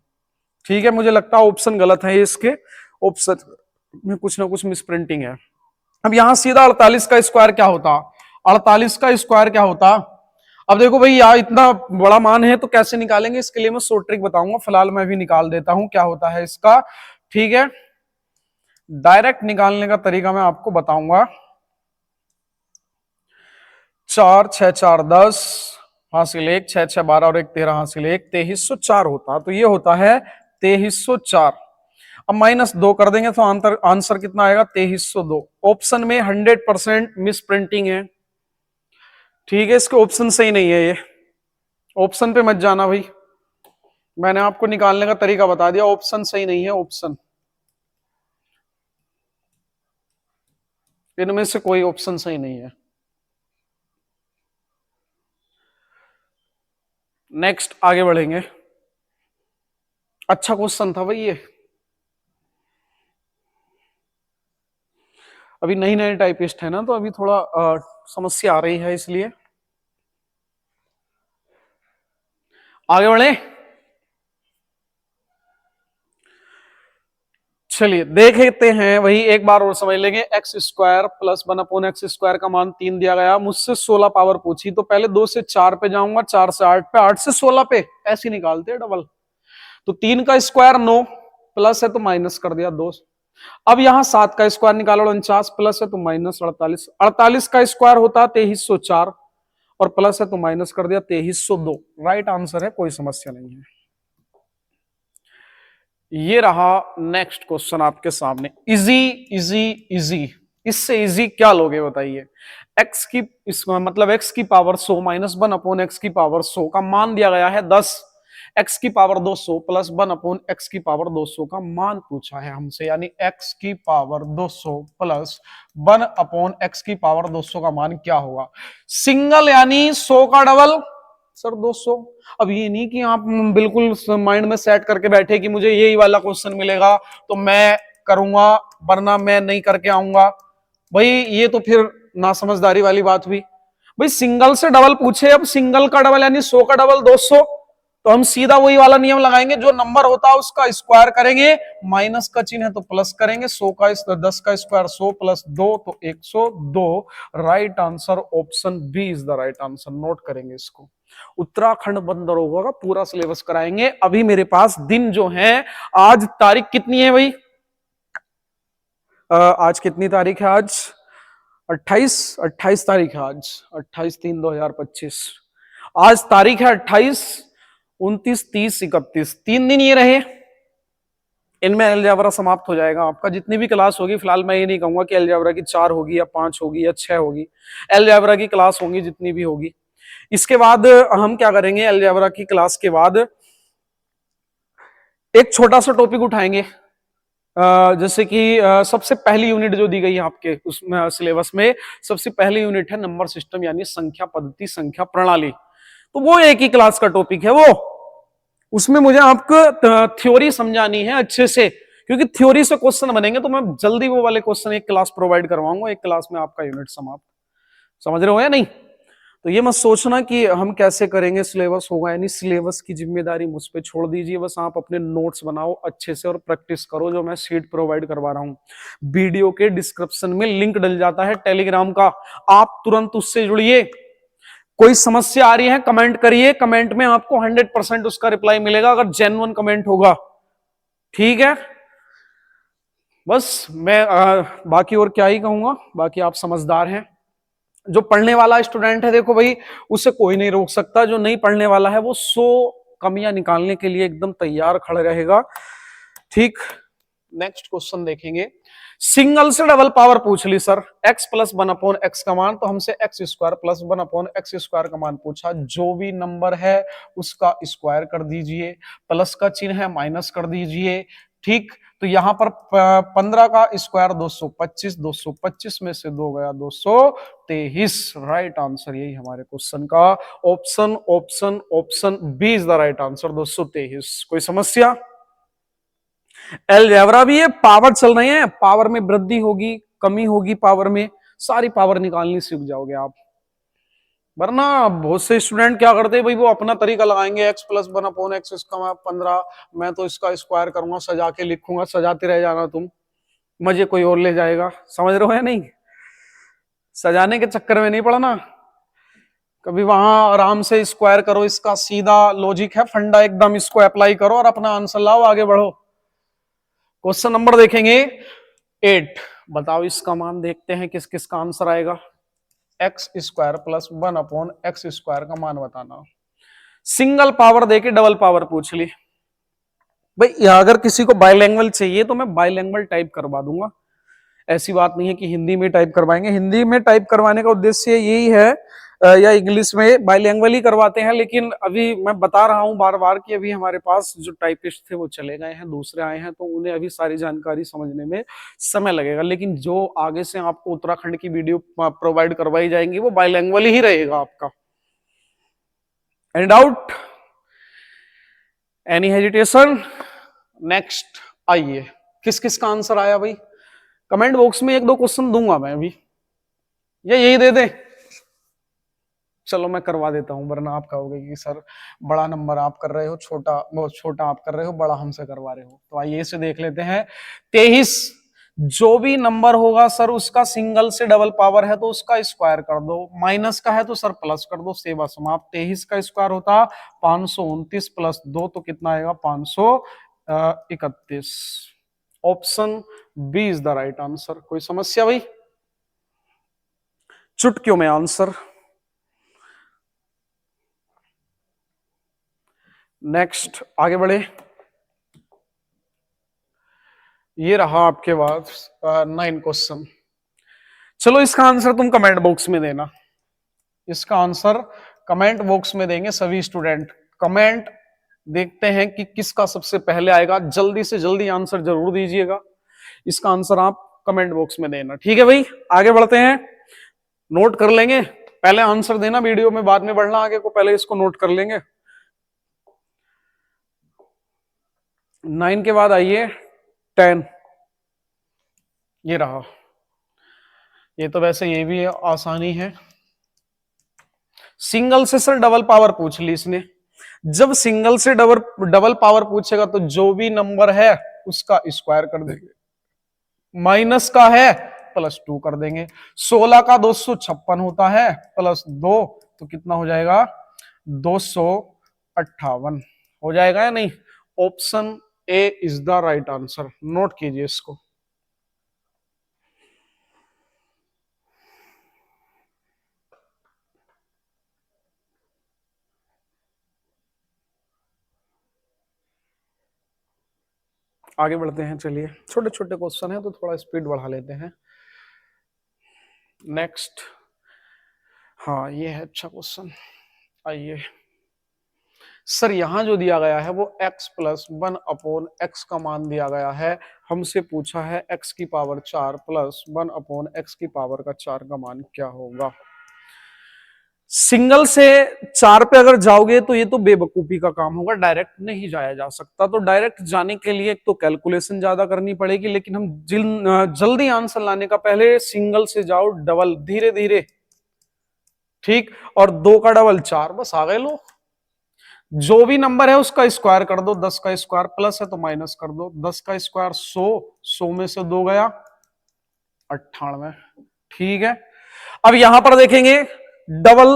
ठीक है, मुझे लगता है ऑप्शन गलत है, इसके ऑप्शन में कुछ ना कुछ मिसप्रिंटिंग है। अब यहां सीधा 48 का स्क्वायर क्या होता, 48 का स्क्वायर क्या होता, अब देखो भाई यार इतना बड़ा मान है तो कैसे निकालेंगे, इसके लिए मैं शॉर्ट ट्रिक बताऊंगा, फिलहाल मैं भी निकाल देता हूं क्या होता है इसका। ठीक है, डायरेक्ट निकालने का तरीका मैं आपको बताऊंगा। 4 6 4 10 हासिल 1, 6 6 12 और 1 13 हासिल 1, 2304 होता, तो ये होता है 2304। अब -2 कर देंगे तो आंसर कितना आएगा 2302। ऑप्शन में 100% मिस प्रिंटिंग है। ठीक है, इसके ऑप्शन सही नहीं है, ये ऑप्शन पे मत जाना भाई, मैंने आपको निकालने का तरीका बता दिया, ऑप्शन सही नहीं है, ऑप्शन इनमें से कोई ऑप्शन सही नहीं है। नेक्स्ट आगे बढ़ेंगे। अच्छा क्वेश्चन था भाई ये, अभी नई नई टाइपिस्ट है ना तो अभी थोड़ा समस्या आ रही है, इसलिए आगे बढ़े। चलिए देखते हैं, वही एक बार और समझ लेंगे। x² प्लस 1/x² का मान 3 दिया गया, मुझसे 16 पावर पूछी, तो पहले 2 से 4 पे जाऊंगा, 4 से 8 पे, 8 से 16 पे, ऐसे निकालते हैं डबल। तो 3 का स्क्वायर 9, प्लस है तो माइनस कर दिया 2। अब यहां 7 का स्क्वायर निकालो, 49, प्लस है तो -48, 48 का स्क्वायर होता 2304, और प्लस है तो माइनस कर दिया 2302। राइट आंसर है, कोई समस्या नहीं है। ये रहा नेक्स्ट क्वेश्चन आपके सामने, इजी इजी इजी। इससे इजी क्या लोगे बताइए। x की मतलब x की पावर 100 -1/x की पावर 100 का मान दिया गया है 10, x की पावर 200 प्लस 1/x की पावर 200 का मान पूछा है हमसे, यानी x की पावर 200 प्लस 1/x की पावर 200 का मान क्या होगा। सिंगल यानी 100 का डबल सर 200। अब ये नहीं कि आप बिल्कुल माइंड में सेट करके बैठे कि मुझे यही वाला क्वेश्चन मिलेगा तो मैं करूंगा, वरना मैं नहीं करके आऊंगा भाई, ये तो फिर ना समझदारी वाली बात हुई। भाई सिंगल से डबल पूछे, अब सिंगल का डबल यानी 100 का डबल 200, तो हम सीधा वही वाला नियम लगाएंगे, जो नंबर होता है उसका स्क्वायर करेंगे, माइनस का चिन्ह है तो प्लस करेंगे, 100 का 10 का स्क्वायर 100 प्लस 2 तो 102। Right answer option B is the right answer, note करेंगे इसको। उत्तराखंड बंदरों का पूरा सिलेबस कराएंगे। अभी मेरे पास दिन जो है, आज तारीख कितनी है भाई, आज कितनी तारीख है, आज 28 तारीख है, आज 28/3/2025। आज तारीख है 28, 29, 30, 31, 3 दिन ये रहे, इनमें अलजेब्रा समाप्त हो जाएगा आपका। जितनी भी क्लास होगी, फिलहाल मैं ये नहीं कहूंगा कि अलजेब्रा की 4 होगी या 5 होगी या 6 होगी, अलजेब्रा की क्लास होंगी जितनी भी होगी। इसके बाद हम क्या करेंगे, अलजेब्रा की क्लास के बाद एक छोटा सा टॉपिक उठाएंगे, जैसे कि सबसे पहली यूनिट जो दी गई है आपके उसमें सिलेबस में, सबसे पहली यूनिट है नंबर सिस्टम यानी संख्या पद्धति, संख्या प्रणाली। तो वो एक ही क्लास का टॉपिक है वो, उसमें मुझे आपको थ्योरी समझानी है अच्छे से, क्योंकि थ्योरी से क्वेश्चन बनेंगे तो मैं जल्दी वो वाले क्वेश्चन एक क्लास प्रोवाइड करवाऊंगा, एक क्लास में आपका यूनिट समाप्त। समझ रहे हो या नहीं? तो ये मत सोचना कि हम कैसे करेंगे, सिलेबस होगा, यानी सिलेबस की जिम्मेदारी मुझ पे छोड़ दीजिए, बस आप अपने नोट्स बनाओ अच्छे से और प्रैक्टिस करो जो मैं शीट प्रोवाइड करवा रहा हूं। वीडियो के डिस्क्रिप्शन में लिंक डल जाता है टेलीग्राम का, आप तुरंत उससे जुड़िए। कोई समस्या आ रही है कमेंट करिए, कमेंट में आपको 100% उसका रिप्लाई मिलेगा अगर जेन्युइन कमेंट होगा, ठीक है? बस मैं बाकी और क्या ही कहूंगा, बाकी आप समझदार हैं। जो पढ़ने वाला स्टूडेंट है देखो भाई, उसे कोई नहीं रोक सकता, जो नहीं पढ़ने वाला है वो 100 कमियां निकालने के लिए एकदम तैयार खड़ा रहेगा, ठीक। नेक्स्ट क्वेश्चन देखेंगे, सिंगल से डबल पावर पूछ ली सर, x प्लस 1/x का मान, तो हमसे x square plus 1/x square का मान पूछा, जो भी नंबर है उसका स्क्वायर कर दीजिए, प्लस का चिन्ह है माइनस कर दीजिए, ठीक। तो यहां पर 15 का स्क्वायर 225, 225 में से 2 गया 223, राइट आंसर यही हमारे क्वेश्चन का option option option B is the right answer, 223। कोई समस्या? अलजेब्रा भी, ये पावर चल रही है, पावर में वृद्धि होगी कमी होगी, पावर में सारी पावर निकालनी सीख जाओगे आप। वरना बहुत से स्टूडेंट क्या करते हैं भाई, वो अपना तरीका लगाएंगे, x प्लस 1/x इसका 15, मैं तो इसका स्क्वायर करूंगा, सजा के लिखूंगा, सजाते रह जाना तुम, मजे कोई और ले जाएगा। समझ रहे हो या नहीं? सजाने के चक्कर में नहीं पड़ना, कभी वहां आराम से स्क्वायर करो, इसका सीधा लॉजिक है, फंडा एकदम, इसको अप्लाई करो और अपना आंसर लाओ, आगे बढ़ो। क्वेश्चन नंबर देखेंगे 8, बताओ इसका मान देखते हैं किस किस का आंसर आएगा। X square plus 1/x square का मान बताना। सिंगल पावर देके डबल पावर पूछ ली भाई, अगर किसी को बाइलैंग्वेज चाहिए तो मैं बाइलैंग्वेज टाइप करवा दूंगा, ऐसी बात नहीं है कि हिंदी में टाइप करवाएंगे, हिंदी में टाइप करवाने का उद्देश्य यही है, या इंग्लिश में बाइलैंग्वेज ही करवाते हैं, लेकिन अभी मैं बता रहा हूं बार बार कि अभी हमारे पास जो टाइपिस्ट थे वो चले गए हैं, दूसरे आए हैं, तो उन्हें अभी सारी जानकारी समझने में समय लगेगा, लेकिन जो आगे से आपको उत्तराखंड की वीडियो प्रोवाइड करवाई जाएंगी वो बाइलैंग्वेज ही रहेगा आपका। Any doubt, any hesitation? Next आइए, किस किस का आंसर आया भाई, कमेंट बॉक्स में 1-2 क्वेश्चन दूंगा मैं अभी, या यही दे दे? चलो मैं करवा देता हूं, वरना आप कहोगे कि सर बड़ा नंबर आप कर रहे हो, छोटा बहुत छोटा आप कर रहे हो, बड़ा हमसे करवा रहे हो। तो आइए इसे देख लेते हैं। 23, जो भी नंबर होगा सर उसका सिंगल से डबल पावर है तो उसका स्क्वायर कर दो, माइनस का है तो सर प्लस कर दो, सेवा समाप्त। 23 का स्क्वायर होता 529 प्लस 2 तो कितना आएगा 531। Option B is the right answer. कोई समस्या भाई? चुटकियों में आंसर। नेक्स्ट आगे बढ़े, ये रहा आपके पास 9 क्वेश्चन। चलो इसका आंसर तुम कमेंट बॉक्स में देना, इसका आंसर कमेंट बॉक्स में देंगे सभी स्टूडेंट। कमेंट देखते हैं कि किसका सबसे पहले आएगा, जल्दी से जल्दी आंसर जरूर दीजिएगा, इसका आंसर आप कमेंट बॉक्स में देना, ठीक है भाई? आगे बढ़ते हैं, नोट कर लेंगे, पहले आंसर देना वीडियो में, बाद में बढ़ना आगे को, पहले इसको नोट कर लेंगे। 9 के बाद आइए 10, ये रहा, ये तो वैसे ये भी आसानी है। सिंगल से सर डबल पावर पूछ ली इसने, जब सिंगल से डबल पावर पूछेगा तो जो भी नंबर है उसका स्क्वायर कर देंगे, माइनस का है +2 कर देंगे। 16 का 256 होता है +2 तो कितना हो जाएगा 258 हो जाएगा या नहीं? Option A is the right answer, note कीजिए इसको। आगे बढ़ते हैं, चलिए छोटे छोटे क्वेश्चन है तो थोड़ा स्पीड बढ़ा लेते हैं। नेक्स्ट, हाँ ये है अच्छा क्वेश्चन, आइए। सर यहां जो दिया गया है वो x प्लस 1/x का मान दिया गया है। हमसे पूछा है x की पावर 4 प्लस 1/x की पावर का 4 का मान क्या होगा। सिंगल से 4 पे अगर जाओगे तो ये तो बेवकूफी का काम होगा, डायरेक्ट नहीं जाया जा सकता। तो डायरेक्ट जाने के लिए एक तो कैलकुलेशन ज्यादा करनी पड़ेगी, लेकिन हम जल्दी आंसर लाने का पहले सिंगल से जाओ, डबल धीरे धीरे, ठीक। और 2 का डबल 4, बस आ गए लोग। जो भी नंबर है उसका स्क्वायर कर दो, 10 का स्क्वायर प्लस है तो माइनस कर दो, 10 का स्क्वायर 100 में से 2 गया 98, ठीक है। अब यहां पर देखेंगे डबल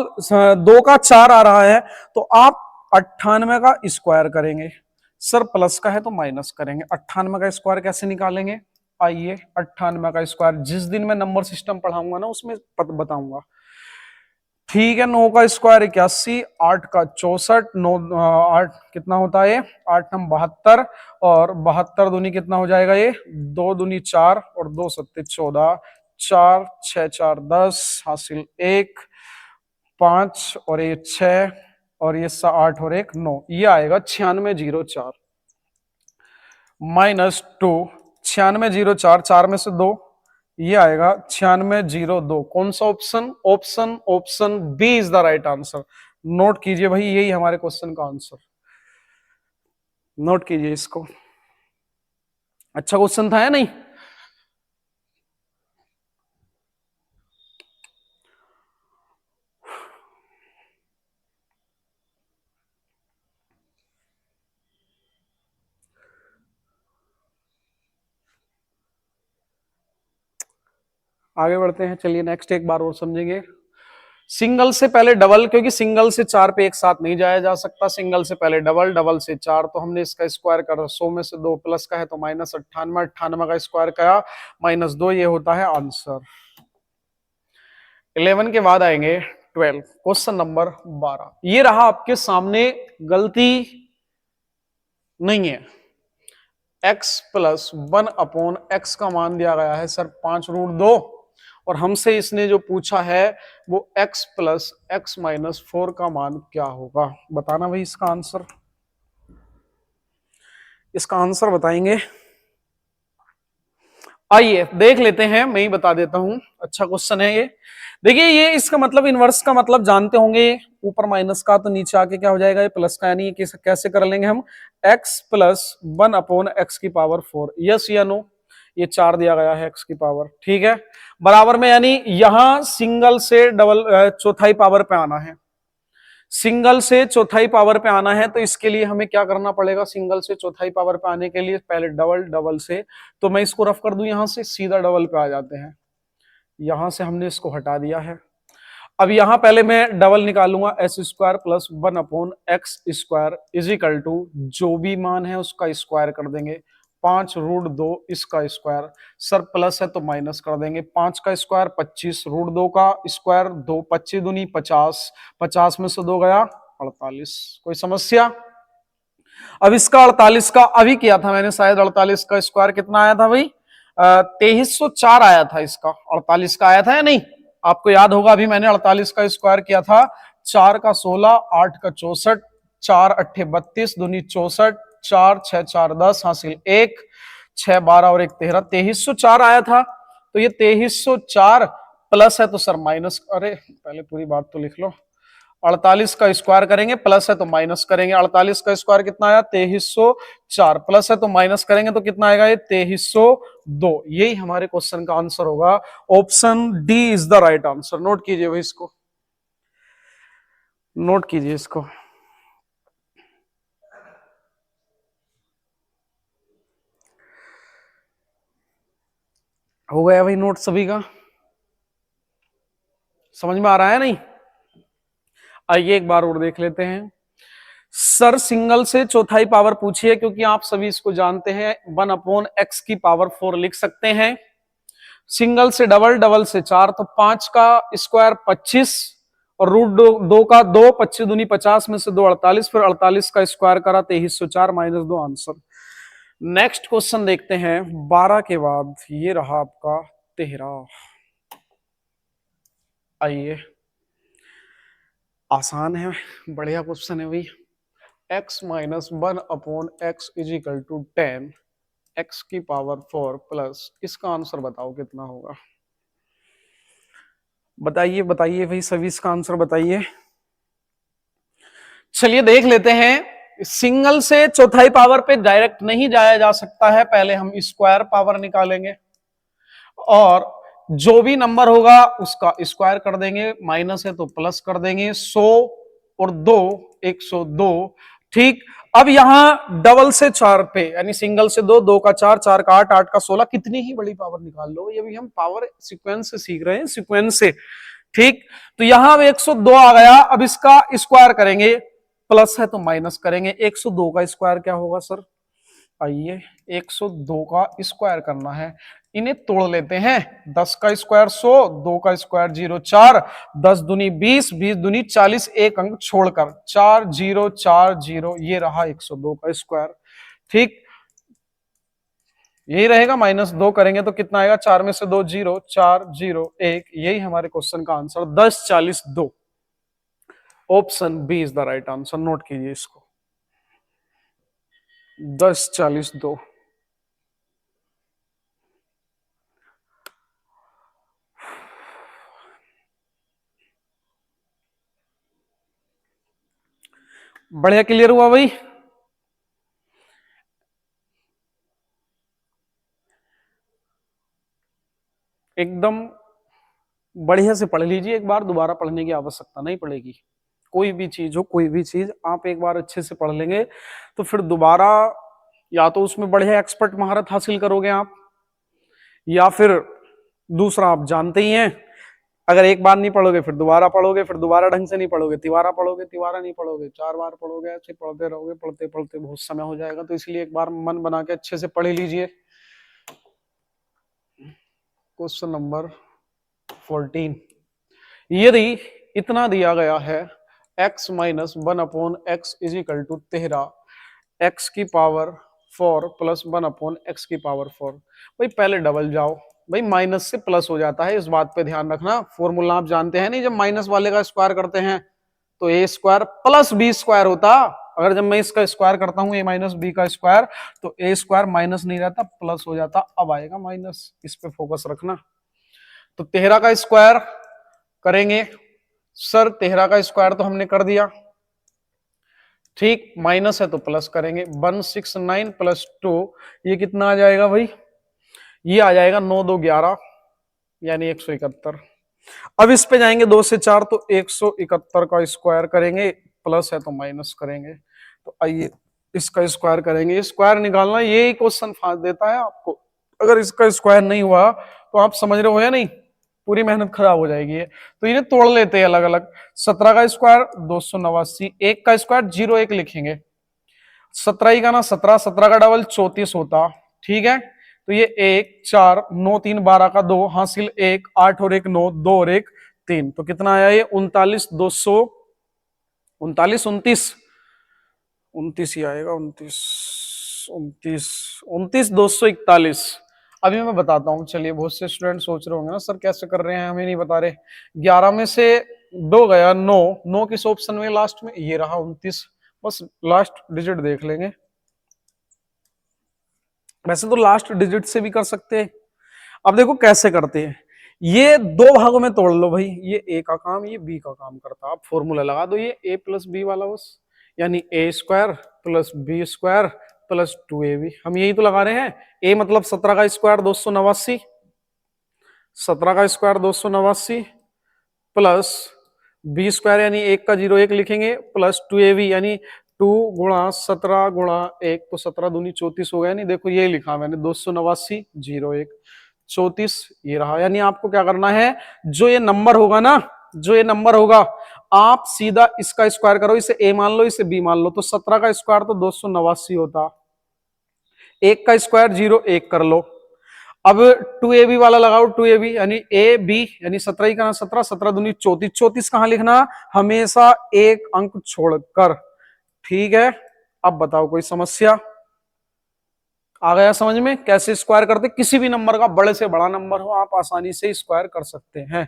2 का 4 आ रहा है तो आप 98 का स्क्वायर करेंगे। सर प्लस का है तो माइनस करेंगे। 98 का स्क्वायर कैसे निकालेंगे, आइए 98 का स्क्वायर जिस दिन मैं नंबर सिस्टम पढ़ाऊंगा ना उसमें बताऊंगा, ठीक है। 9 का स्क्वायर 81, 8 का 64, 9 8 कितना होता है ये, 8 9 72, और 72 दूनी कितना हो जाएगा ये, 2 दूनी 4 और 2 सत्ते 14, 4 6 4 10 हासिल 1 5 और ये 6 और ये 8 और 1 9, ये आएगा 9604 माइनस 2, 9604, 4 में से 2, ये आएगा 9602। कौन सा option, option option B is the right answer. Note कीजिए भाई, यही हमारे क्वेश्चन का आंसर, नोट कीजिए इसको। अच्छा क्वेश्चन था या नहीं। आगे बढ़ते हैं, चलिए नेक्स्ट एक बार और समझेंगे। सिंगल से पहले डबल, क्योंकि सिंगल से 4 पे एक साथ नहीं जाया जा सकता, सिंगल से पहले डबल, डबल से 4, तो हमने इसका स्क्वायर करा, 100 में से 2 प्लस का है तो माइनस 98, 98 का स्क्वायर करा माइनस 2, ये होता है आंसर। 11 के बाद आएंगे 12, क्वेश्चन नंबर 12, ये रहा आपके सामने, गलती नहीं है। x प्लस 1/x का मान दिया गया है सर 5√2, और हमसे इसने जो पूछा है वो x प्लस x माइनस 4 का मान क्या होगा। बताना भाई इसका आंसर, इसका आंसर बताएंगे। आइए देख लेते हैं, मैं ही बता देता हूं, अच्छा क्वेश्चन है ये। देखिए ये इसका मतलब इनवर्स का मतलब जानते होंगे, ऊपर माइनस का तो नीचे आके क्या हो जाएगा, ये प्लस का, यानी कैसे कर लेंगे हम, x प्लस 1/x की पावर 4, यस या नो। ये 4 दिया गया है x की पावर, ठीक है, बराबर में, यानी यहां सिंगल से डबल चौथाई पावर पे आना है, सिंगल से चौथाई पावर पे आना है, तो इसके लिए हमें क्या करना पड़ेगा, सिंगल से चौथाई पावर पे आने के लिए पहले डबल, डबल से, तो मैं इसको रफ कर दूं, यहां से सीधा डबल पे आ जाते हैं, यहां से हमने इसको हटा दिया है। अब यहां पहले मैं डबल निकालूंगा, s square plus 1/x square is equal to, जो भी मान है उसका स्क्वायर कर देंगे, 5√2 इसका स्क्वायर, सर प्लस है तो माइनस कर देंगे, 5 का स्क्वायर 25, √2 का स्क्वायर 2, 25 दूनी 50, 50 में से 2 गया 48। कोई समस्या। अब इसका 48 का अभी किया था मैंने, शायद 48 का स्क्वायर कितना आया था भाई, 2304 आया था, इसका 48 का आया था या नहीं, आपको याद होगा, अभी मैंने 48 का स्क्वायर किया था, 4 का 16, 8 का 64, 4 8 32 दूनी 64, 4 6 4 10 हासिल 1, 6 12 और 1 13, 2304 आया था। तो ये 2304 प्लस है तो सर माइनस, अरे पहले पूरी बात तो लिख लो, 48 का स्क्वायर करेंगे, प्लस है तो माइनस करेंगे, 48 का स्क्वायर कितना आया 2304, प्लस है तो माइनस करेंगे तो कितना आएगा ये 2302, यही हमारे क्वेश्चन का आंसर होगा, option D is the right answer. Note कीजिए भाई इसको, नोट कीजिए इसको। हो गया भाई नोट सभी का, समझ में आ रहा है नहीं। आइए एक बार और देख लेते हैं। सर सिंगल से चौथाई पावर पूछिए, क्योंकि आप सभी इसको जानते हैं, 1/x की पावर 4 लिख सकते हैं। सिंगल से डबल, डबल से 4, तो 5 का स्क्वायर 25 और √2 का 2, 25 दूनी 50 में से 2 48, फिर 48 का स्क्वायर करा 2304 माइनस 2 आंसर। नेक्स्ट क्वेश्चन देखते हैं 12 के बाद, ये रहा आपका 13। आइए, आसान है, बढ़िया क्वेश्चन है भाई, x minus 1/x is equal to 10 x की पावर 4 प्लस, इसका आंसर बताओ कितना होगा। बताइए बताइए भाई सभी, इसका आंसर बताइए। चलिए देख लेते हैं। सिंगल से चौथाई पावर पे डायरेक्ट नहीं जाया जा सकता है, पहले हम स्क्वायर पावर निकालेंगे और जो भी नंबर होगा उसका स्क्वायर कर देंगे, माइनस है तो प्लस कर देंगे। 100 और 2 102। ठीक, अब यहां डबल से 4 पे यानी सिंगल से 2, 2 का 4, 4 का 8, 8 का 16, कितनी ही बड़ी पावर निकाल लो। ये भी हम पावर सीक्वेंस से सीख रहे हैं, सीक्वेंस से। ठीक, तो यहां 102 आ गया। अब इसका स्क्वायर करेंगे, प्लस है तो माइनस करेंगे। 102 का स्क्वायर क्या होगा सर? आइए 102 का स्क्वायर करना है, इन्हें तोड़ लेते हैं। 10 का स्क्वायर 100, 2 का स्क्वायर 0 4, 10 दूनी 20, 20 दूनी 40, एक अंक छोड़कर 4 0 4 0, ये रहा 102 का स्क्वायर। ठीक, यही रहेगा। -2 करेंगे तो कितना आएगा? 4 में से 2 0, 4 0 1, यही हमारे क्वेश्चन का answer 10 40 2। Option B is the right answer. Note कीजिए इसको, 10 40 2। बढ़िया, क्लियर हुआ भाई? एकदम बढ़िया से पढ़ लीजिए एक बार, दोबारा पढ़ने की आवश्यकता नहीं पड़ेगी। कोई भी चीज हो, कोई भी चीज आप एक बार अच्छे से पढ़ लेंगे तो फिर दोबारा या तो उसमें बढ़िया एक्सपर्ट महारत हासिल करोगे आप, या फिर दूसरा आप जानते ही हैं, अगर एक बार नहीं पढ़ोगे फिर दोबारा पढ़ोगे, फिर दोबारा ढंग से नहीं पढ़ोगे, तिवारा पढ़ोगे, तिवारा नहीं पढ़ोगे, 4 बार पढ़ोगे, ऐसे पढ़ते रहोगे, पढ़ते पढ़ते बहुत समय हो जाएगा। तो इसलिए एक बार मन बना के अच्छे से पढ़ लीजिए। क्वेश्चन नंबर 14, यदि इतना दिया गया है x minus 1/x is equal to 13 x की पावर 4 प्लस 1/x की पावर 4। भाई पहले डबल जाओ, भाई माइनस से प्लस हो जाता है, इस बात पे ध्यान रखना। फॉर्मूला आप जानते हैं नहीं, जब माइनस वाले का स्क्वायर करते हैं तो ए स्क्वायर प्लस बी स्क्वायर होता। अगर जब मैं इसका स्क्वायर करता हूं ए माइनस बी का स्क्वायर, तो ए स्क्वायर माइनस नहीं रहता, प्लस हो जाता। अब आएगा माइनस, इस पे फोकस रखना। तो 13 का स्क्वायर करेंगे सर, 13 का स्क्वायर तो हमने कर दिया। ठीक, माइनस है तो प्लस करेंगे। 169 प्लस 2, ये कितना आ जाएगा भाई? ये आ जाएगा 9 2 11 यानी 171। अब इस पे जाएंगे 2 से 4 तो 171 का स्क्वायर करेंगे, प्लस है तो माइनस करेंगे। तो आइए इसका स्क्वायर करेंगे। स्क्वायर निकालना यही क्वेश्चन फांस देता है आपको। अगर इसका स्क्वायर नहीं हुआ तो आप समझ रहे हो या नहीं, पूरी मेहनत खराब हो जाएगी। तो इन्हें तोड़ लेते हैं अलग अलग। 17 का स्क्वायर 289, 1 का स्क्वायर 0 1 लिखेंगे। 17 ही का ना 17, 17 का डबल 34 होता। ठीक है, तो ये 1 4 9 3 12 का 2 हासिल 1, 8 और 1 9, 2 और 1 3, तो कितना आया ये? 39 200 39 29 29 ही आएगा। 29 29 29 241। अभी मैं बताता हूँ। चलिए, बहुत से स्टूडेंट सोच रहे होंगे ना सर कैसे कर रहे हैं, हमें नहीं बता रहे। 11 में से 2 गया 9, 9 किस ऑप्शन में? लास्ट में, ये रहा 29। बस लास्ट डिजिट देख लेंगे। वैसे तो लास्ट डिजिट से भी कर सकते हैं। अब देखो कैसे करते हैं। ये 2 भागों में तोड़ लो भाई, ये ए का काम, ये बी का काम करता। आप फॉर्मूला लगा दो, ये ए प्लस बी वाला बस, यानी A square plus B square plus 2ab। हम यही तो लगा रहे हैं। ए मतलब 17 का स्क्वायर 289, 17 का स्क्वायर 289 प्लस बी स्क्वायर यानी 1 का 0 1 लिखेंगे, प्लस 2ab यानी 2 गुणा 17 गुणा 1, तो 17 दूनी 34 हो गया। नहीं देखो ये लिखा मैंने 289 0 1 34, ये रहा। यानी आपको क्या करना है, जो ये नंबर होगा ना, जो ये नंबर होगा, आप सीधा इसका स्क्वायर करो। इसे ए मान लो, इसे बी मान लो। तो 17 का स्क्वायर तो 289 होता, 1 का स्क्वायर 0 1 कर लो। अब 2ab वाला लगाओ, 2ab यानी ए बी यानी 17 ही का 17, 17 दूनी 34, 34 कहां लिखना? हमेशा एक अंक छोड़कर। ठीक है, अब बताओ कोई समस्या आ गया समझ में कैसे स्क्वायर करते? किसी भी नंबर का, बड़े से बड़ा नंबर हो, आप आसानी से स्क्वायर कर सकते हैं।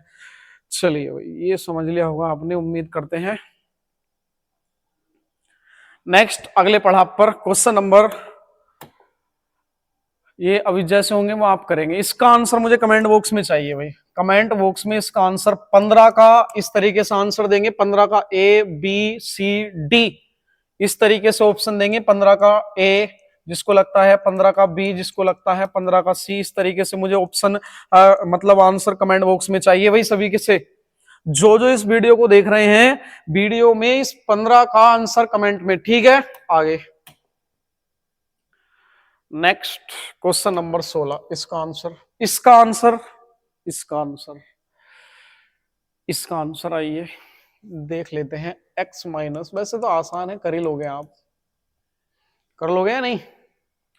चलिए भाई, ये समझ लिया होगा आपने, उम्मीद करते हैं। नेक्स्ट अगले पढ़ाव पर क्वेश्चन नंबर, ये अभी जैसे होंगे वो आप करेंगे। इसका आंसर मुझे कमेंट बॉक्स में चाहिए भाई, कमेंट बॉक्स में इसका आंसर 15 का इस तरीके से आंसर देंगे, 15 का ए बी सी डी इस तरीके से ऑप्शन देंगे, 15 का ए जिसको लगता है, 15 का बी जिसको लगता है, 15 का सी, इस तरीके से मुझे ऑप्शन मतलब आंसर कमेंट बॉक्स में चाहिए भाई सभी के से। जो जो इस वीडियो को देख रहे हैं, वीडियो में इस 15 का आंसर कमेंट में, ठीक है। आगे नेक्स्ट क्वेश्चन नंबर 16, इसका आंसर, इसका आंसर, इसका आंसर, इसका आंसर आइए देख लेते हैं। x माइनस, वैसे तो आसान है, कर ही लोगे आप, कर लोगे या नहीं।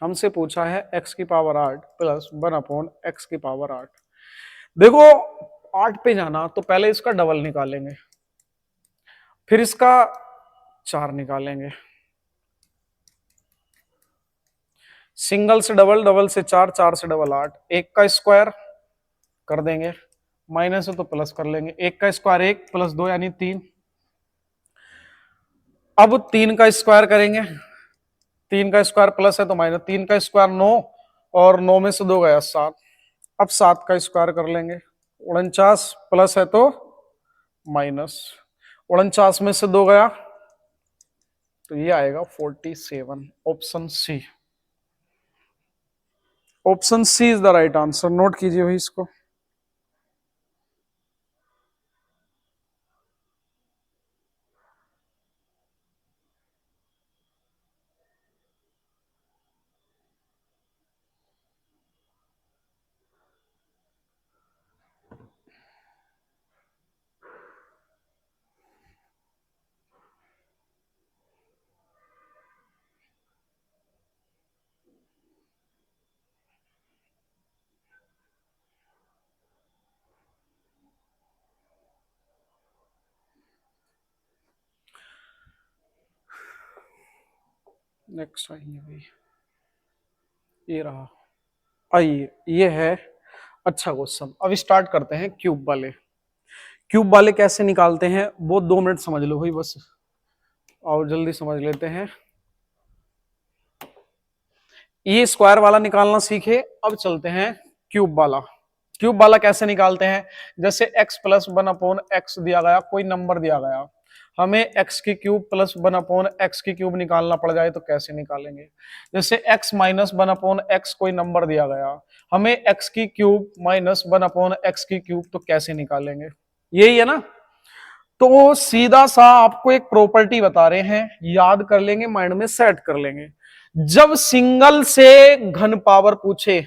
हमसे पूछा है x की पावर 8 प्लस 1/x की पावर 8। देखो 8 पे जाना तो पहले इसका डबल निकालेंगे, फिर इसका 4 निकालेंगे, सिंगल से डबल, डबल से 4, 4 से डबल 8, 1 का स्क्वायर कर देंगे, माइनस है तो प्लस कर लेंगे, 1 का स्क्वायर 1 प्लस 2 यानी 3। अब 3 का स्क्वायर करेंगे, 3 का स्क्वायर प्लस है तो माइनस, 3 का स्क्वायर 9 और 9 में से 2 गया 7। अब 7 का स्क्वायर कर लेंगे, 49 प्लस है तो माइनस, 49 में से 2 गया तो ये आएगा 47। Option C, option C is the right answer. Note कीजिए भाई इसको। नेक्स्ट आइए भाई, ये रहा, आइए ये है अच्छा क्वेश्चन। अब स्टार्ट करते हैं क्यूब वाले। क्यूब वाले कैसे निकालते हैं वो 2 मिनट समझ लो भाई बस, और जल्दी समझ लेते हैं। ये स्क्वायर वाला निकालना सीखे, अब चलते हैं क्यूब वाला। क्यूब वाला कैसे निकालते हैं, जैसे x प्लस 1/x दिया गया, कोई नंबर दिया गया, हमें x की क्यूब प्लस 1/x की क्यूब निकालना पड़ जाए तो कैसे निकालेंगे। जैसे x माइनस 1/x कोई नंबर दिया गया, हमें x की क्यूब माइनस 1/x की क्यूब तो कैसे निकालेंगे, यही है ना। तो सीधा सा आपको एक प्रॉपर्टी बता रहे हैं, याद कर लेंगे, माइंड में सेट कर लेंगे। जब सिंगल से घन पावर पूछे,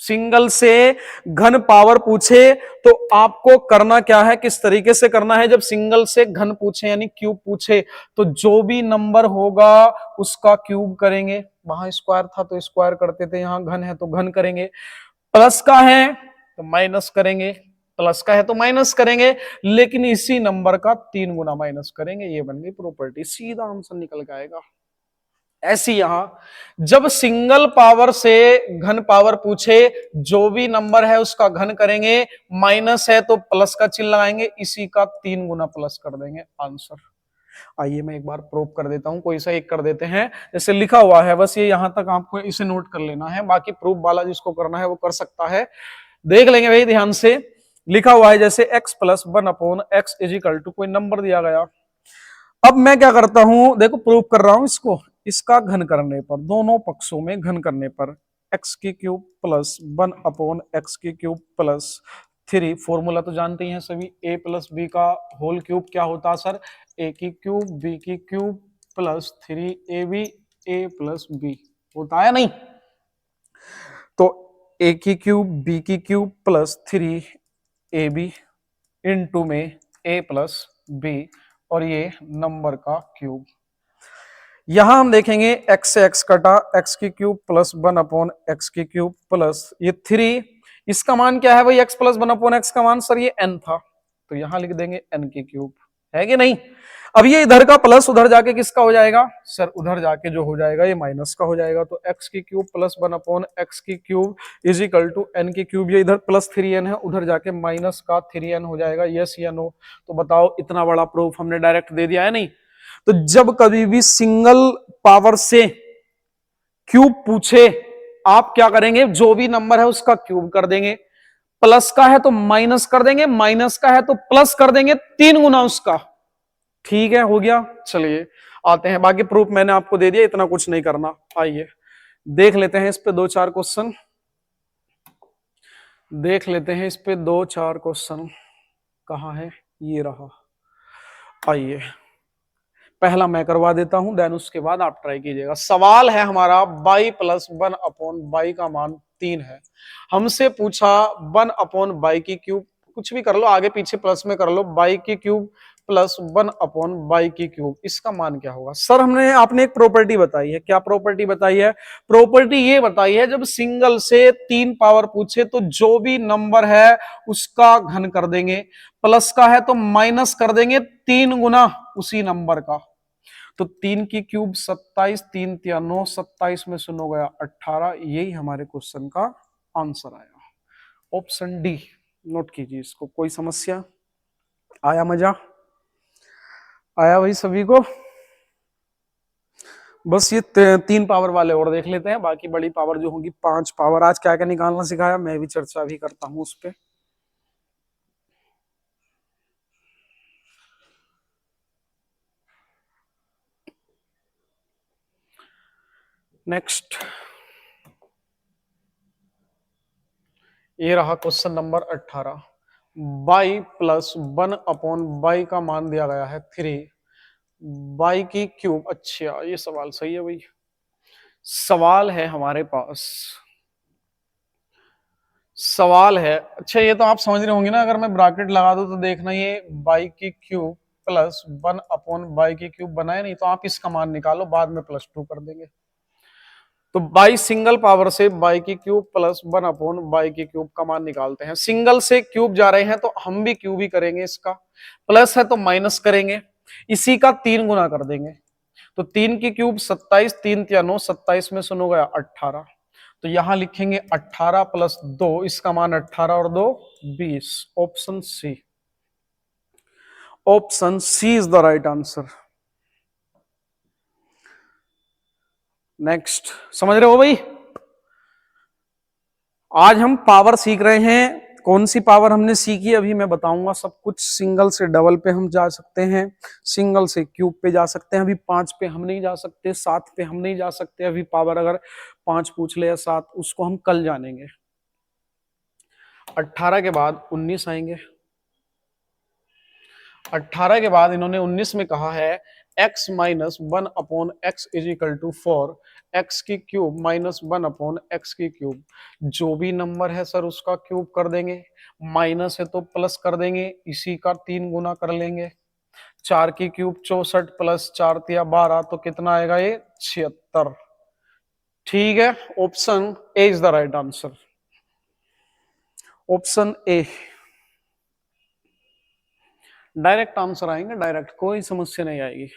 सिंगल से घन पावर पूछे तो आपको करना क्या है, किस तरीके से करना है। जब सिंगल से घन पूछे यानी क्यूब पूछे तो जो भी नंबर होगा उसका क्यूब करेंगे। वहां स्क्वायर था तो स्क्वायर करते थे, यहां घन है तो घन करेंगे। प्लस का है तो माइनस करेंगे, प्लस का है तो माइनस करेंगे, लेकिन इसी नंबर का 3 गुना माइनस करेंगे। ये बन गई प्रॉपर्टी, सीधा आंसर निकल के आएगा। ऐसी यहां जब सिंगल पावर से घन पावर पूछे, जो भी नंबर है उसका घन करेंगे, माइनस है तो प्लस का चिन्ह लगाएंगे, इसी का 3 गुना प्लस कर देंगे, आंसर। आइए मैं एक बार प्रूव कर देता हूं, कोई सा एक कर देते हैं, जैसे लिखा हुआ है, बस ये यहां तक आपको इसे नोट कर लेना है, बाकी प्रूफ वाला जिसको करना है वो कर सकता है। देख लेंगे भाई ध्यान से। लिखा हुआ है जैसे x plus 1/x is equal to, कोई नंबर दिया गया। अब मैं क्या करता हूं, देखो प्रूव कर रहा हूं इसको, इसका घन करने पर, दोनों पक्षों में घन करने पर x की क्यूब प्लस 1/x की क्यूब प्लस 3, फॉर्मूला तो जानते ही हैं सभी, a प्लस बी का होल क्यूब क्या होता है सर, a की क्यूब b की cube plus 3ab a plus b होता है नहीं। तो a की क्यूब b की क्यूब प्लस 3ab इनटू में a प्लस b और ये नंबर का क्यूब। यहां हम देखेंगे x से x कटा, x की क्यूब प्लस 1/x की क्यूब प्लस ये 3, इसका मान क्या है भाई, x प्लस 1/x का मान सर ये n था, तो यहां लिख देंगे n की क्यूब, है कि नहीं। अब ये इधर का प्लस उधर जाके किसका हो जाएगा सर, उधर जाके जो हो जाएगा ये माइनस का हो जाएगा। तो x की क्यूब प्लस 1/x की cube is equal to n की क्यूब, ये इधर प्लस 3n है, उधर जाके माइनस का 3n हो जाएगा, यस या नो। तो बताओ, इतना बड़ा प्रूफ हमने डायरेक्ट दे दिया है नहीं। तो जब कभी भी सिंगल पावर से क्यूब पूछे, आप क्या करेंगे, जो भी नंबर है उसका क्यूब कर देंगे। प्लस का है तो माइनस कर देंगे, माइनस का है तो प्लस कर देंगे, 3 गुना उसका। ठीक है, हो गया। चलिए आते हैं, बाकी प्रूफ मैंने आपको दे दिया, इतना कुछ नहीं करना। आइए देख लेते हैं इस पे 2-4 क्वेश्चन, देख लेते हैं इस पे 2-4 क्वेश्चन। कहां है, ये रहा। आइए पहला मैं करवा देता हूं, देन उसके बाद आप ट्राई कीजिएगा। सवाल है हमारा बाई प्लस 1/बाई का मान 3 है। हमसे पूछा 1/बाई की क्यूब, कुछ भी कर लो, आगे पीछे प्लस में कर लो, बाई की क्यूब प्लस 1/बाई की क्यूब, इसका मान क्या होगा। सर आपने एक प्रॉपर्टी बताई है, क्या प्रॉपर्टी बताई है। प्रॉपर्टी ये बताई है, जब सिंगल से 3 पावर पूछे तो जो भी नंबर है उसका घन कर देंगे, प्लस का है तो माइनस कर देंगे 3 गुना उसी नंबर का। तो 3 की क्यूब 27, 3 तिया 9, 27 में से 9 गया 18, यही हमारे क्वेश्चन का आंसर आया, ऑप्शन डी। नोट कीजिए इसको। कोई समस्या, आया मजा, आया भाई सभी को। बस ये 3 पावर वाले और देख लेते हैं, बाकी बड़ी पावर जो होगी 5 पावर। आज क्या क्या निकालना सिखाया, मैं भी चर्चा भी करता हूं उस पर। नेक्स्ट ये रहा क्वेश्चन नंबर 18। बाई प्लस 1/बाई का मान दिया गया है 3, बाई की क्यूब। अच्छा ये सवाल सही है भाई। सवाल है हमारे पास, सवाल है, अच्छा ये तो आप समझ रहे होंगे ना, अगर मैं ब्रैकेट लगा दूं तो देखना, ये बाई की क्यूब प्लस 1/बाई की क्यूब बनाए नहीं, तो आप इसका मान निकालो, बाद में +2 कर देंगे। तो बाई सिंगल पावर से बाई की क्यूब प्लस 1/बाई की क्यूब का मान निकालते हैं। सिंगल से क्यूब जा रहे हैं तो हम भी क्यूब ही करेंगे, इसका प्लस है तो माइनस करेंगे, इसी का 3 गुना कर देंगे। तो 3 की क्यूब 27, 3 तिया 9, 27 में से 9 गया 18, तो यहां लिखेंगे 18 + 2, इसका मान 18 और 2 20, option C. Option C is the right answer. Next, समझ रहे हो भाई। आज हम पावर सीख रहे हैं, कौन सी पावर हमने सीखी अभी मैं बताऊंगा सब कुछ। सिंगल से डबल पे हम जा सकते हैं, सिंगल से क्यूब पे जा सकते हैं, अभी 5 पे हम नहीं जा सकते, 7 पे हम नहीं जा सकते अभी। पावर अगर 5 पूछ ले या 7, उसको हम कल जानेंगे। 18 के बाद 19 आएंगे, 18 के बाद इन्होंने 19 में कहा है x - 1/x = 4, x की क्यूब माइनस 1/x की क्यूब। जो भी नंबर है सर उसका क्यूब कर देंगे, माइनस है तो प्लस कर देंगे, इसी का 3 गुना कर लेंगे। 4 की क्यूब 64 प्लस 4 तिया 12, तो कितना आएगा ये 76। ठीक है, option A is the right answer. Option A direct answer आएंगे, डायरेक्ट, कोई समस्या नहीं आएगी।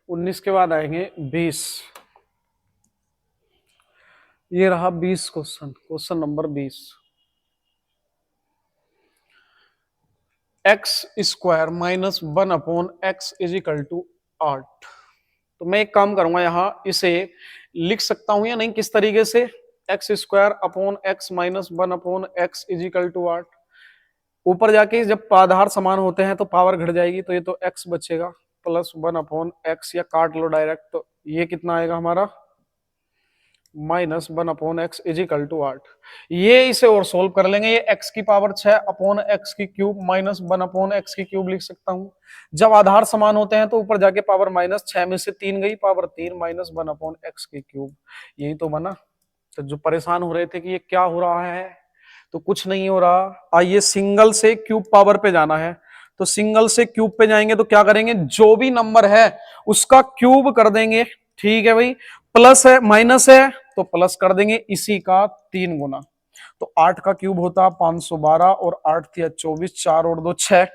उन्नीस के बाद आएंगे 20। ये रहा 20 question, question number 20। x² minus 1/x = 8। तो मैं एक काम करूंगा, यहां इसे लिख सकता हूं या नहीं किस तरीके से, x² माइनस 1/x = 8। ऊपर जाके जब आधार समान होते हैं तो पावर घट जाएगी, तो ये तो x बचेगा प्लस 1/x, या काट लो डायरेक्ट, तो ये कितना आएगा हमारा -1/x = 8। ये इसे और सोल्व कर लेंगे, ये x की पावर 6/x की क्यूब माइनस 1/x की क्यूब लिख सकता हूं। जब आधार समान होते हैं तो ऊपर जाके पावर -6 में से 3 गई, पावर 3 माइनस 1/x की क्यूब, यही तो बना। तो जो परेशान हो रहे थे कि ये क्या हो रहा है, तो कुछ नहीं हो रहा। आइए सिंगल से क्यूब पावर पे जाना है, तो सिंगल से क्यूब पे जाएंगे तो क्या करेंगे, जो भी नंबर है उसका क्यूब कर देंगे। ठीक है भाई, प्लस है माइनस है तो प्लस कर देंगे इसी का 3 गुना। तो 8 का क्यूब होता 512 और 8 तिया 24, 4 और 2 6,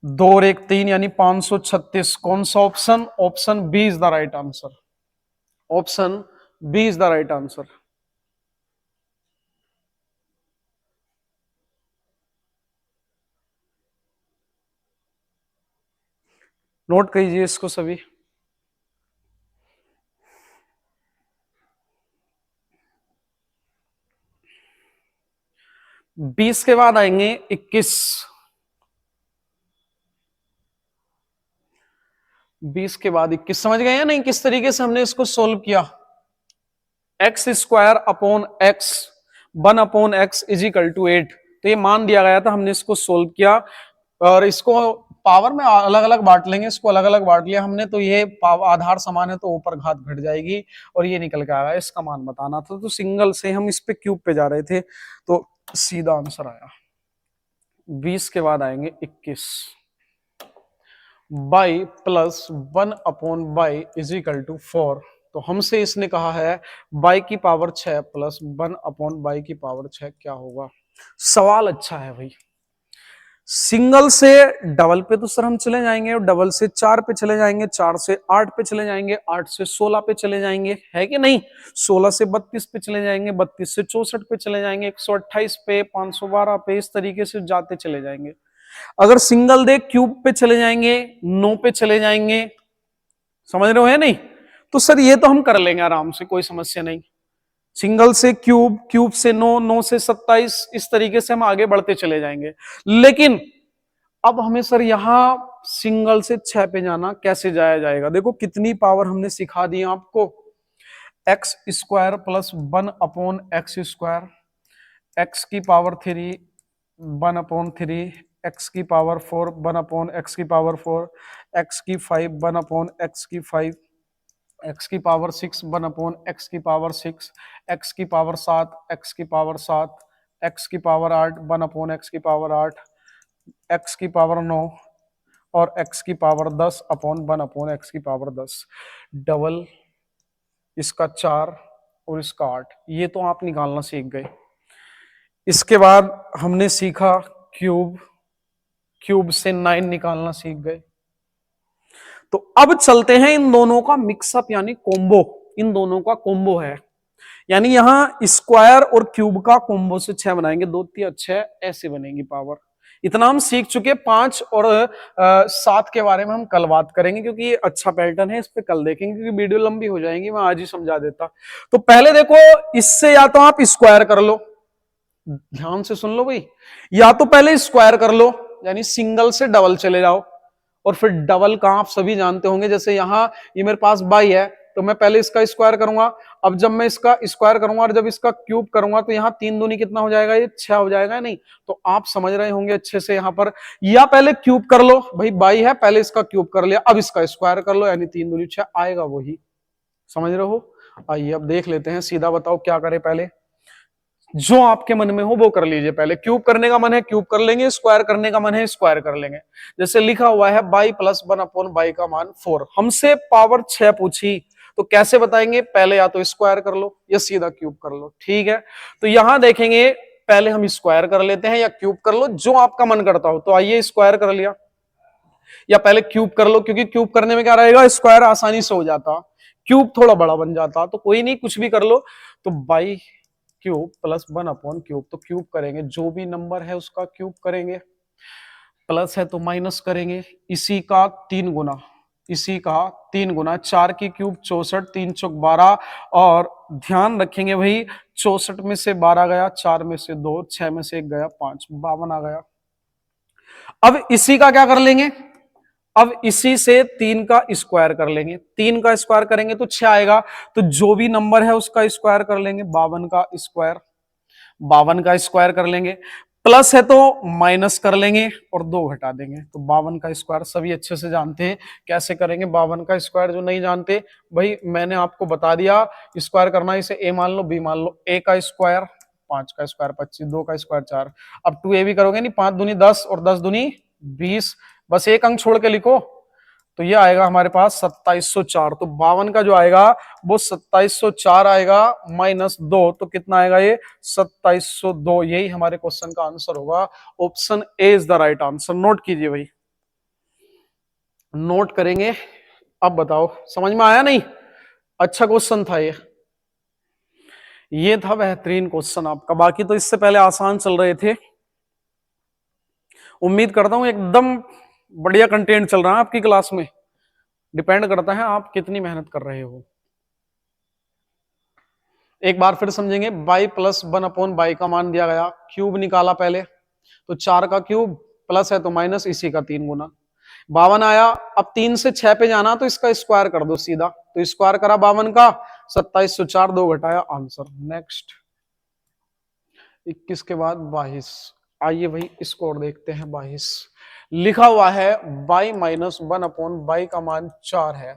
2 और 1 3 यानी 536। कौन सा option? Option B is the right answer. Option B is the right answer. Note कीजिए इसको सभी। 20 के बाद आएंगे 21। 20 के बाद 21। समझ गए या नहीं किस तरीके से हमने इसको सोल्व किया? X square upon x 1 upon x is equal to 8। तो ये मान दिया गया था, हमने इसको सोल्व किया और इसको पावर में अलग अलग बांट लेंगे। इसको अलग अलग बांट लिया हमने, तो ये आधार समान है तो ऊपर घात घट जाएगी और ये निकल के आएगा। इसका मान बताना था, तो सिंगल से हम इस पे क्यूब पे जा रहे थे, तो सीधा आंसर आया। 20 के बाद आएंगे 21। Y plus 1 upon y is equal to 4। तो हमसे इसने कहा है बाई की पावर 6 प्लस 1 अपॉन बाई की पावर 6 क्या होगा। सवाल अच्छा है भाई। सिंगल से डबल पे तो सर हम चले जाएंगे, और डबल से 4 पे चले जाएंगे, 4 से 8 पे चले जाएंगे, 8 से 16 पे चले जाएंगे, है कि नहीं? 16 से 32 पे चले जाएंगे, 32 से 64 पे चले जाएंगे, 128 पे, 512 पे, इस तरीके से जाते चले जाएंगे। अगर सिंगल दे क्यूब पे चले जाएंगे, 9 पे चले जाएंगे, समझ रहे हो है नहीं? तो सर ये तो हम कर लेंगे आराम से, कोई समस्या नहीं। सिंगल से क्यूब, क्यूब से 9, 9 से 27, इस तरीके से हम आगे बढ़ते चले जाएंगे। लेकिन अब हमें सर यहां सिंगल से 6 पे जाना कैसे जाया जाएगा? देखो कितनी पावर हमने सिखा दी आपको। X square plus 1 upon x square, x की पावर 3 1 अपॉन 3, एक्स की पावर 4 1 अपॉन एक्स की पावर 4, एक्स की 5 1 अपॉन एक्स की 5, एक्स की पावर 6 1 अपॉन एक्स की पावर 6, एक्स की पावर 7 एक्स की पावर 7, एक्स की पावर 8 1 अपॉन एक्स की पावर 8, एक्स की पावर 9 और एक्स की पावर 10 अपॉन 1 अपॉन एक्स की पावर 10। डबल इसका 4 और इसका 8, ये तो आप निकालना सीख गए। इसके बाद हमने सीखा क्यूब, क्यूब से 9 निकालना सीख गए। तो अब चलते हैं इन दोनों का मिक्सअप यानी कोम्बो। इन दोनों का कोम्बो है, यानी यहां स्क्वायर और क्यूब का कोम्बो से 6 बनाएंगे, 2 3 6 ऐसे बनेगी पावर। इतना हम सीख चुके। 5 और 7 के बारे में हम कल बात करेंगे, क्योंकि ये अच्छा पैटर्न है, इस पे कल देखेंगे, क्योंकि वीडियो लंबी हो जाएगी, मैं आज ही समझा देता। तो पहले देखो, इससे या तो आप स्क्वायर कर लो, ध्यान से सुन लो भाई, या तो पहले स्क्वायर कर लो, यानी सिंगल से डबल चले जाओ, और फिर डबल का आप सभी जानते होंगे। जैसे यहां ये मेरे पास बाई है, तो मैं पहले इसका स्क्वायर करूंगा। अब जब मैं इसका स्क्वायर करूंगा और जब इसका क्यूब करूंगा, तो यहाँ 3 दूनी कितना हो जाएगा? ये 6 हो जाएगा नहीं? तो आप समझ रहे होंगे अच्छे से यहाँ पर। या पहले क्यूब कर लो भाई, बाई है, पहले इसका क्यूब कर लिया, अब इसका स्क्वायर कर लो, यानी 3 दूनी 6 आएगा वही। समझ रहे हो? आइए अब देख लेते हैं, सीधा बताओ क्या करें। पहले जो आपके मन में हो वो कर लीजिए। पहले क्यूब करने का मन है क्यूब कर लेंगे, स्क्वायर करने का मन है स्क्वायर कर लेंगे। जैसे लिखा हुआ है बाई प्लस 1 अपॉन बाई का मान 4, हमसे पावर 6 पूछी, तो कैसे बताएंगे? पहले या तो स्क्वायर कर लो या सीधा क्यूब कर लो, ठीक है? तो यहां देखेंगे, पहले हम स्क्वायर कर लेते हैं या क्यूब कर लो, जो आपका मन करता हो। तो आइए स्क्वायर कर लिया, या पहले क्यूब कर लो, क्योंकि क्यूब करने में क्या रहेगा? स्क्वायर आसानी से हो जाता, क्यूब थोड़ा बड़ा बन जाता। तो कोई नहीं, कुछ भी कर लो। तो by cube plus 1 upon cube, तो क्यूब करेंगे, जो भी नंबर है उसका क्यूब करेंगे, प्लस है तो माइनस करेंगे, इसी का 3 गुना, इसी का 3 गुना। 4 की क्यूब 64, 3 चौक 12, और ध्यान रखेंगे भाई 64 में से 12 गया, 4 में से 2, 6 में से 1 गया, 5, 52 आ गया। अब इसी का क्या कर लेंगे? अब इसी से 3 का स्क्वायर कर लेंगे, 3 का स्क्वायर करेंगे तो 6 आएगा। तो जो भी नंबर है उसका स्क्वायर कर लेंगे, 52 का स्क्वायर, 52 का स्क्वायर कर लेंगे, प्लस है तो माइनस कर लेंगे और 2 घटा देंगे। तो 52 का स्क्वायर सभी अच्छे से जानते हैं कैसे करेंगे। 52 का स्क्वायर जो नहीं जानते भाई, मैंने आपको बता दिया, स्क्वायर करना, इसे ए मान लो, बी मान लो। ए का स्क्वायर 5 का स्क्वायर 25, 2 का स्क्वायर 4। अब 2a भी करोगे नहीं, 5 दूनी 10 और 10 दूनी 20, बस एक अंक छोड़ के लिखो। तो ये आएगा हमारे पास 2704। तो 52 का जो आएगा वो 2704 आएगा माइनस 2, तो कितना आएगा ये 2702। यही हमारे क्वेश्चन का आंसर होगा। Option A is the right answer. Note कीजिए भाई, नोट करेंगे। अब बताओ समझ में आया नहीं? अच्छा क्वेश्चन था ये था बेहतरीन क्वेश्चन आपका। बाकी तो इससे पहले आसान चल रहे थे। उम्मीद करता हूं एकदम बढ़िया कंटेंट चल रहा है आपकी क्लास में। डिपेंड करता है आप कितनी मेहनत कर रहे हो। एक बार फिर समझेंगे। बाई प्लस 1 बाई का मान दिया गया, क्यूब निकाला पहले, तो 4 का क्यूब प्लस है तो माइनस, इसी का 3 गुना। 52 आया। अब 3 से 6 पे जाना तो इसका स्क्वायर कर दो सीधा, तो स्क्वायर करा 52 का, 2704, 2 घटाया, आंसर। नेक्स्ट 21 के बाद 22। आइए भाई इसको और देखते हैं। 22 लिखा हुआ है बाई माइनस 1 बाई का मान 4 है,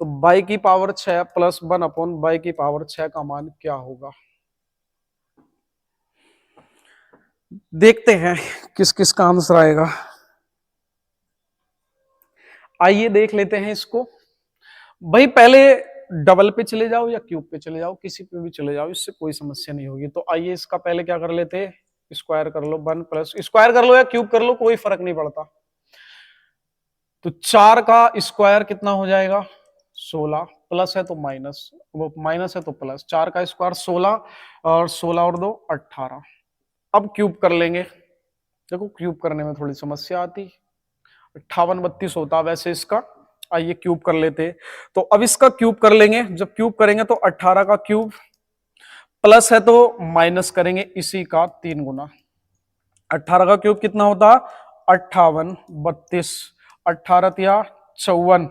तो बाई की पावर 6 प्लस 1 बाई की पावर 6 का मान क्या होगा? देखते हैं किस किस का आंसर आएगा। आइए देख लेते हैं इसको। भाई पहले डबल पे चले जाओ या क्यूब पे चले जाओ, किसी पे भी चले जाओ, इससे कोई समस्या नहीं होगी। तो आइए इसका पहले क्या कर लेते हैं, स्क्वायर कर लो। 1 प्लस स्क्वायर कर लो या क्यूब कर लो, कोई फर्क नहीं पड़ता। तो 4 का स्क्वायर कितना हो जाएगा 16, प्लस है तो माइनस, वो माइनस है तो प्लस। 4 का स्क्वायर 16, और 16 और 2 18। अब क्यूब कर लेंगे। देखो क्यूब करने में थोड़ी समस्या आती, 58 32 होता वैसे इसका। आइए क्यूब कर लेते। तो अब इसका क्यूब कर लेंगे। जब क्यूब करेंगे तो 18 का क्यूब, प्लस है तो माइनस करेंगे इसी का 3 गुना। 18 का क्यूब कितना होता, 58 32, 18 या 54,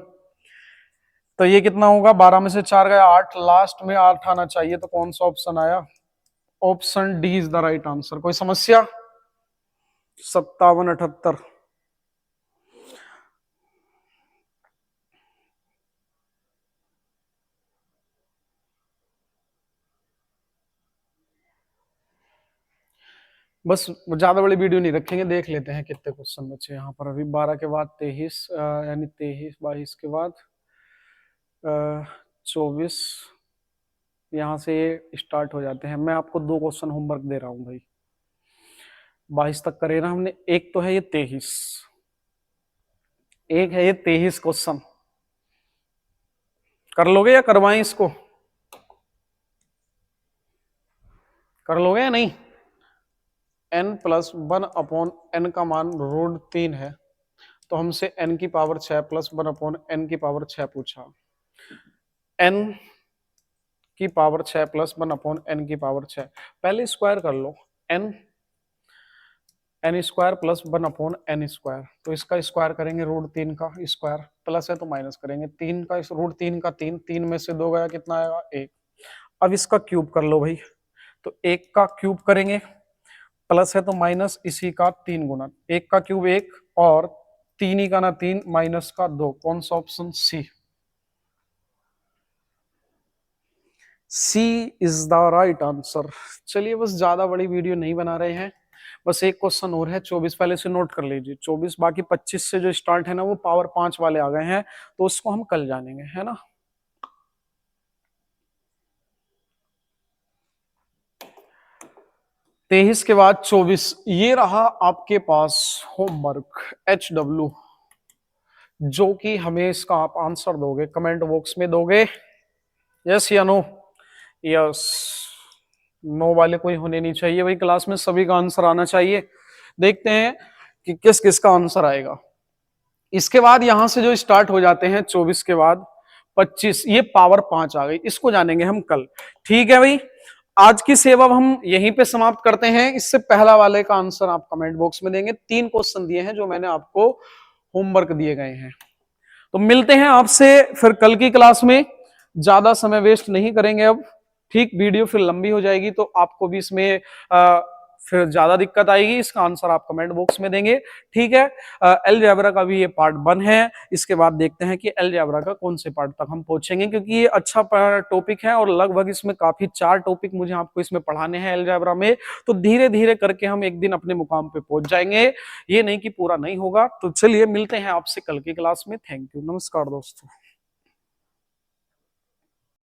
तो ये कितना होगा, 12 में से 4 गया 8, लास्ट में 8 आना चाहिए। तो कौन सा ऑप्शन आया? Option D is the right answer. कोई समस्या? 57 78। बस ज्यादा बड़ी वीडियो नहीं रखेंगे, देख लेते हैं कितने क्वेश्चन बचे यहाँ पर। अभी 12 के बाद 23, यानी 23 22 के बाद 24, यहाँ से ये स्टार्ट हो जाते हैं। मैं आपको 2 क्वेश्चन होमवर्क दे रहा हूँ भाई। 22 तक करे ना हमने। एक तो है ये 23, एक है ये 23 क्वेश्चन। कर लोगे या करवाएं इसको? कर लोगे या नहीं? n प्लस 1/n का मान √3 है, तो हमसे n की पावर 6 प्लस 1/n की पावर 6 पूछा। n की पावर 6 प्लस 1/n की पावर 6, पहले स्क्वायर कर लो। n square plus 1/n square, तो इसका स्क्वायर करेंगे √3 का स्क्वायर, प्लस है तो माइनस करेंगे 3 का, √3 का 3, 3 में से 2 गया, कितना आएगा 1। अब इसका क्यूब कर लो भाई, तो 1 का क्यूब करेंगे, प्लस है तो माइनस इसी का 3 गुना। 1 का क्यूब 1, और 3 ही का ना 3, माइनस का 2। कौन सा option? C. C is the right answer. चलिए बस ज्यादा बड़ी वीडियो नहीं बना रहे हैं, बस एक क्वेश्चन और है 24, पहले से नोट कर लीजिए 24। बाकी 25 से जो स्टार्ट है ना वो पावर 5 वाले आ गए हैं, तो उसको हम कल जानेंगे, है ना। तेईस के बाद 24, ये रहा आपके पास होमवर्क HW, जो कि हमें इसका आप आंसर दोगे, कमेंट बॉक्स में दोगे, यस या नो। यस, नो वाले कोई होने नहीं चाहिए भाई क्लास में, सभी का आंसर आना चाहिए। देखते हैं कि किस किस का आंसर आएगा। इसके बाद यहां से जो स्टार्ट हो जाते हैं 24 के बाद 25, ये पावर 5 आ गई, इसको जानेंगे हम कल। ठीक है भाई, आज की सेवा हम यहीं पे समाप्त करते हैं। इससे पहला वाले का आंसर आप कमेंट बॉक्स में देंगे। 3 क्वेश्चन दिए हैं जो मैंने आपको होमवर्क दिए गए हैं। तो मिलते हैं आपसे फिर कल की क्लास में, ज्यादा समय वेस्ट नहीं करेंगे अब। ठीक, वीडियो फिर लंबी हो जाएगी तो आपको भी इसमें फिर ज्यादा दिक्कत आएगी। इसका आंसर आप कमेंट बॉक्स में देंगे, ठीक है। अलजेब्रा का भी ये पार्ट 1 है। इसके बाद देखते हैं कि अलजेब्रा का कौन से पार्ट तक हम पहुंचेंगे, क्योंकि ये अच्छा टॉपिक है और लगभग इसमें काफी 4 टॉपिक मुझे आपको इसमें पढ़ाने हैं अलजेब्रा में। तो धीरे धीरे करके हम एक दिन अपने मुकाम पे पहुंच जाएंगे, ये नहीं कि पूरा नहीं होगा। तो चलिए मिलते हैं आपसे कल की क्लास में। थैंक यू, नमस्कार दोस्तों।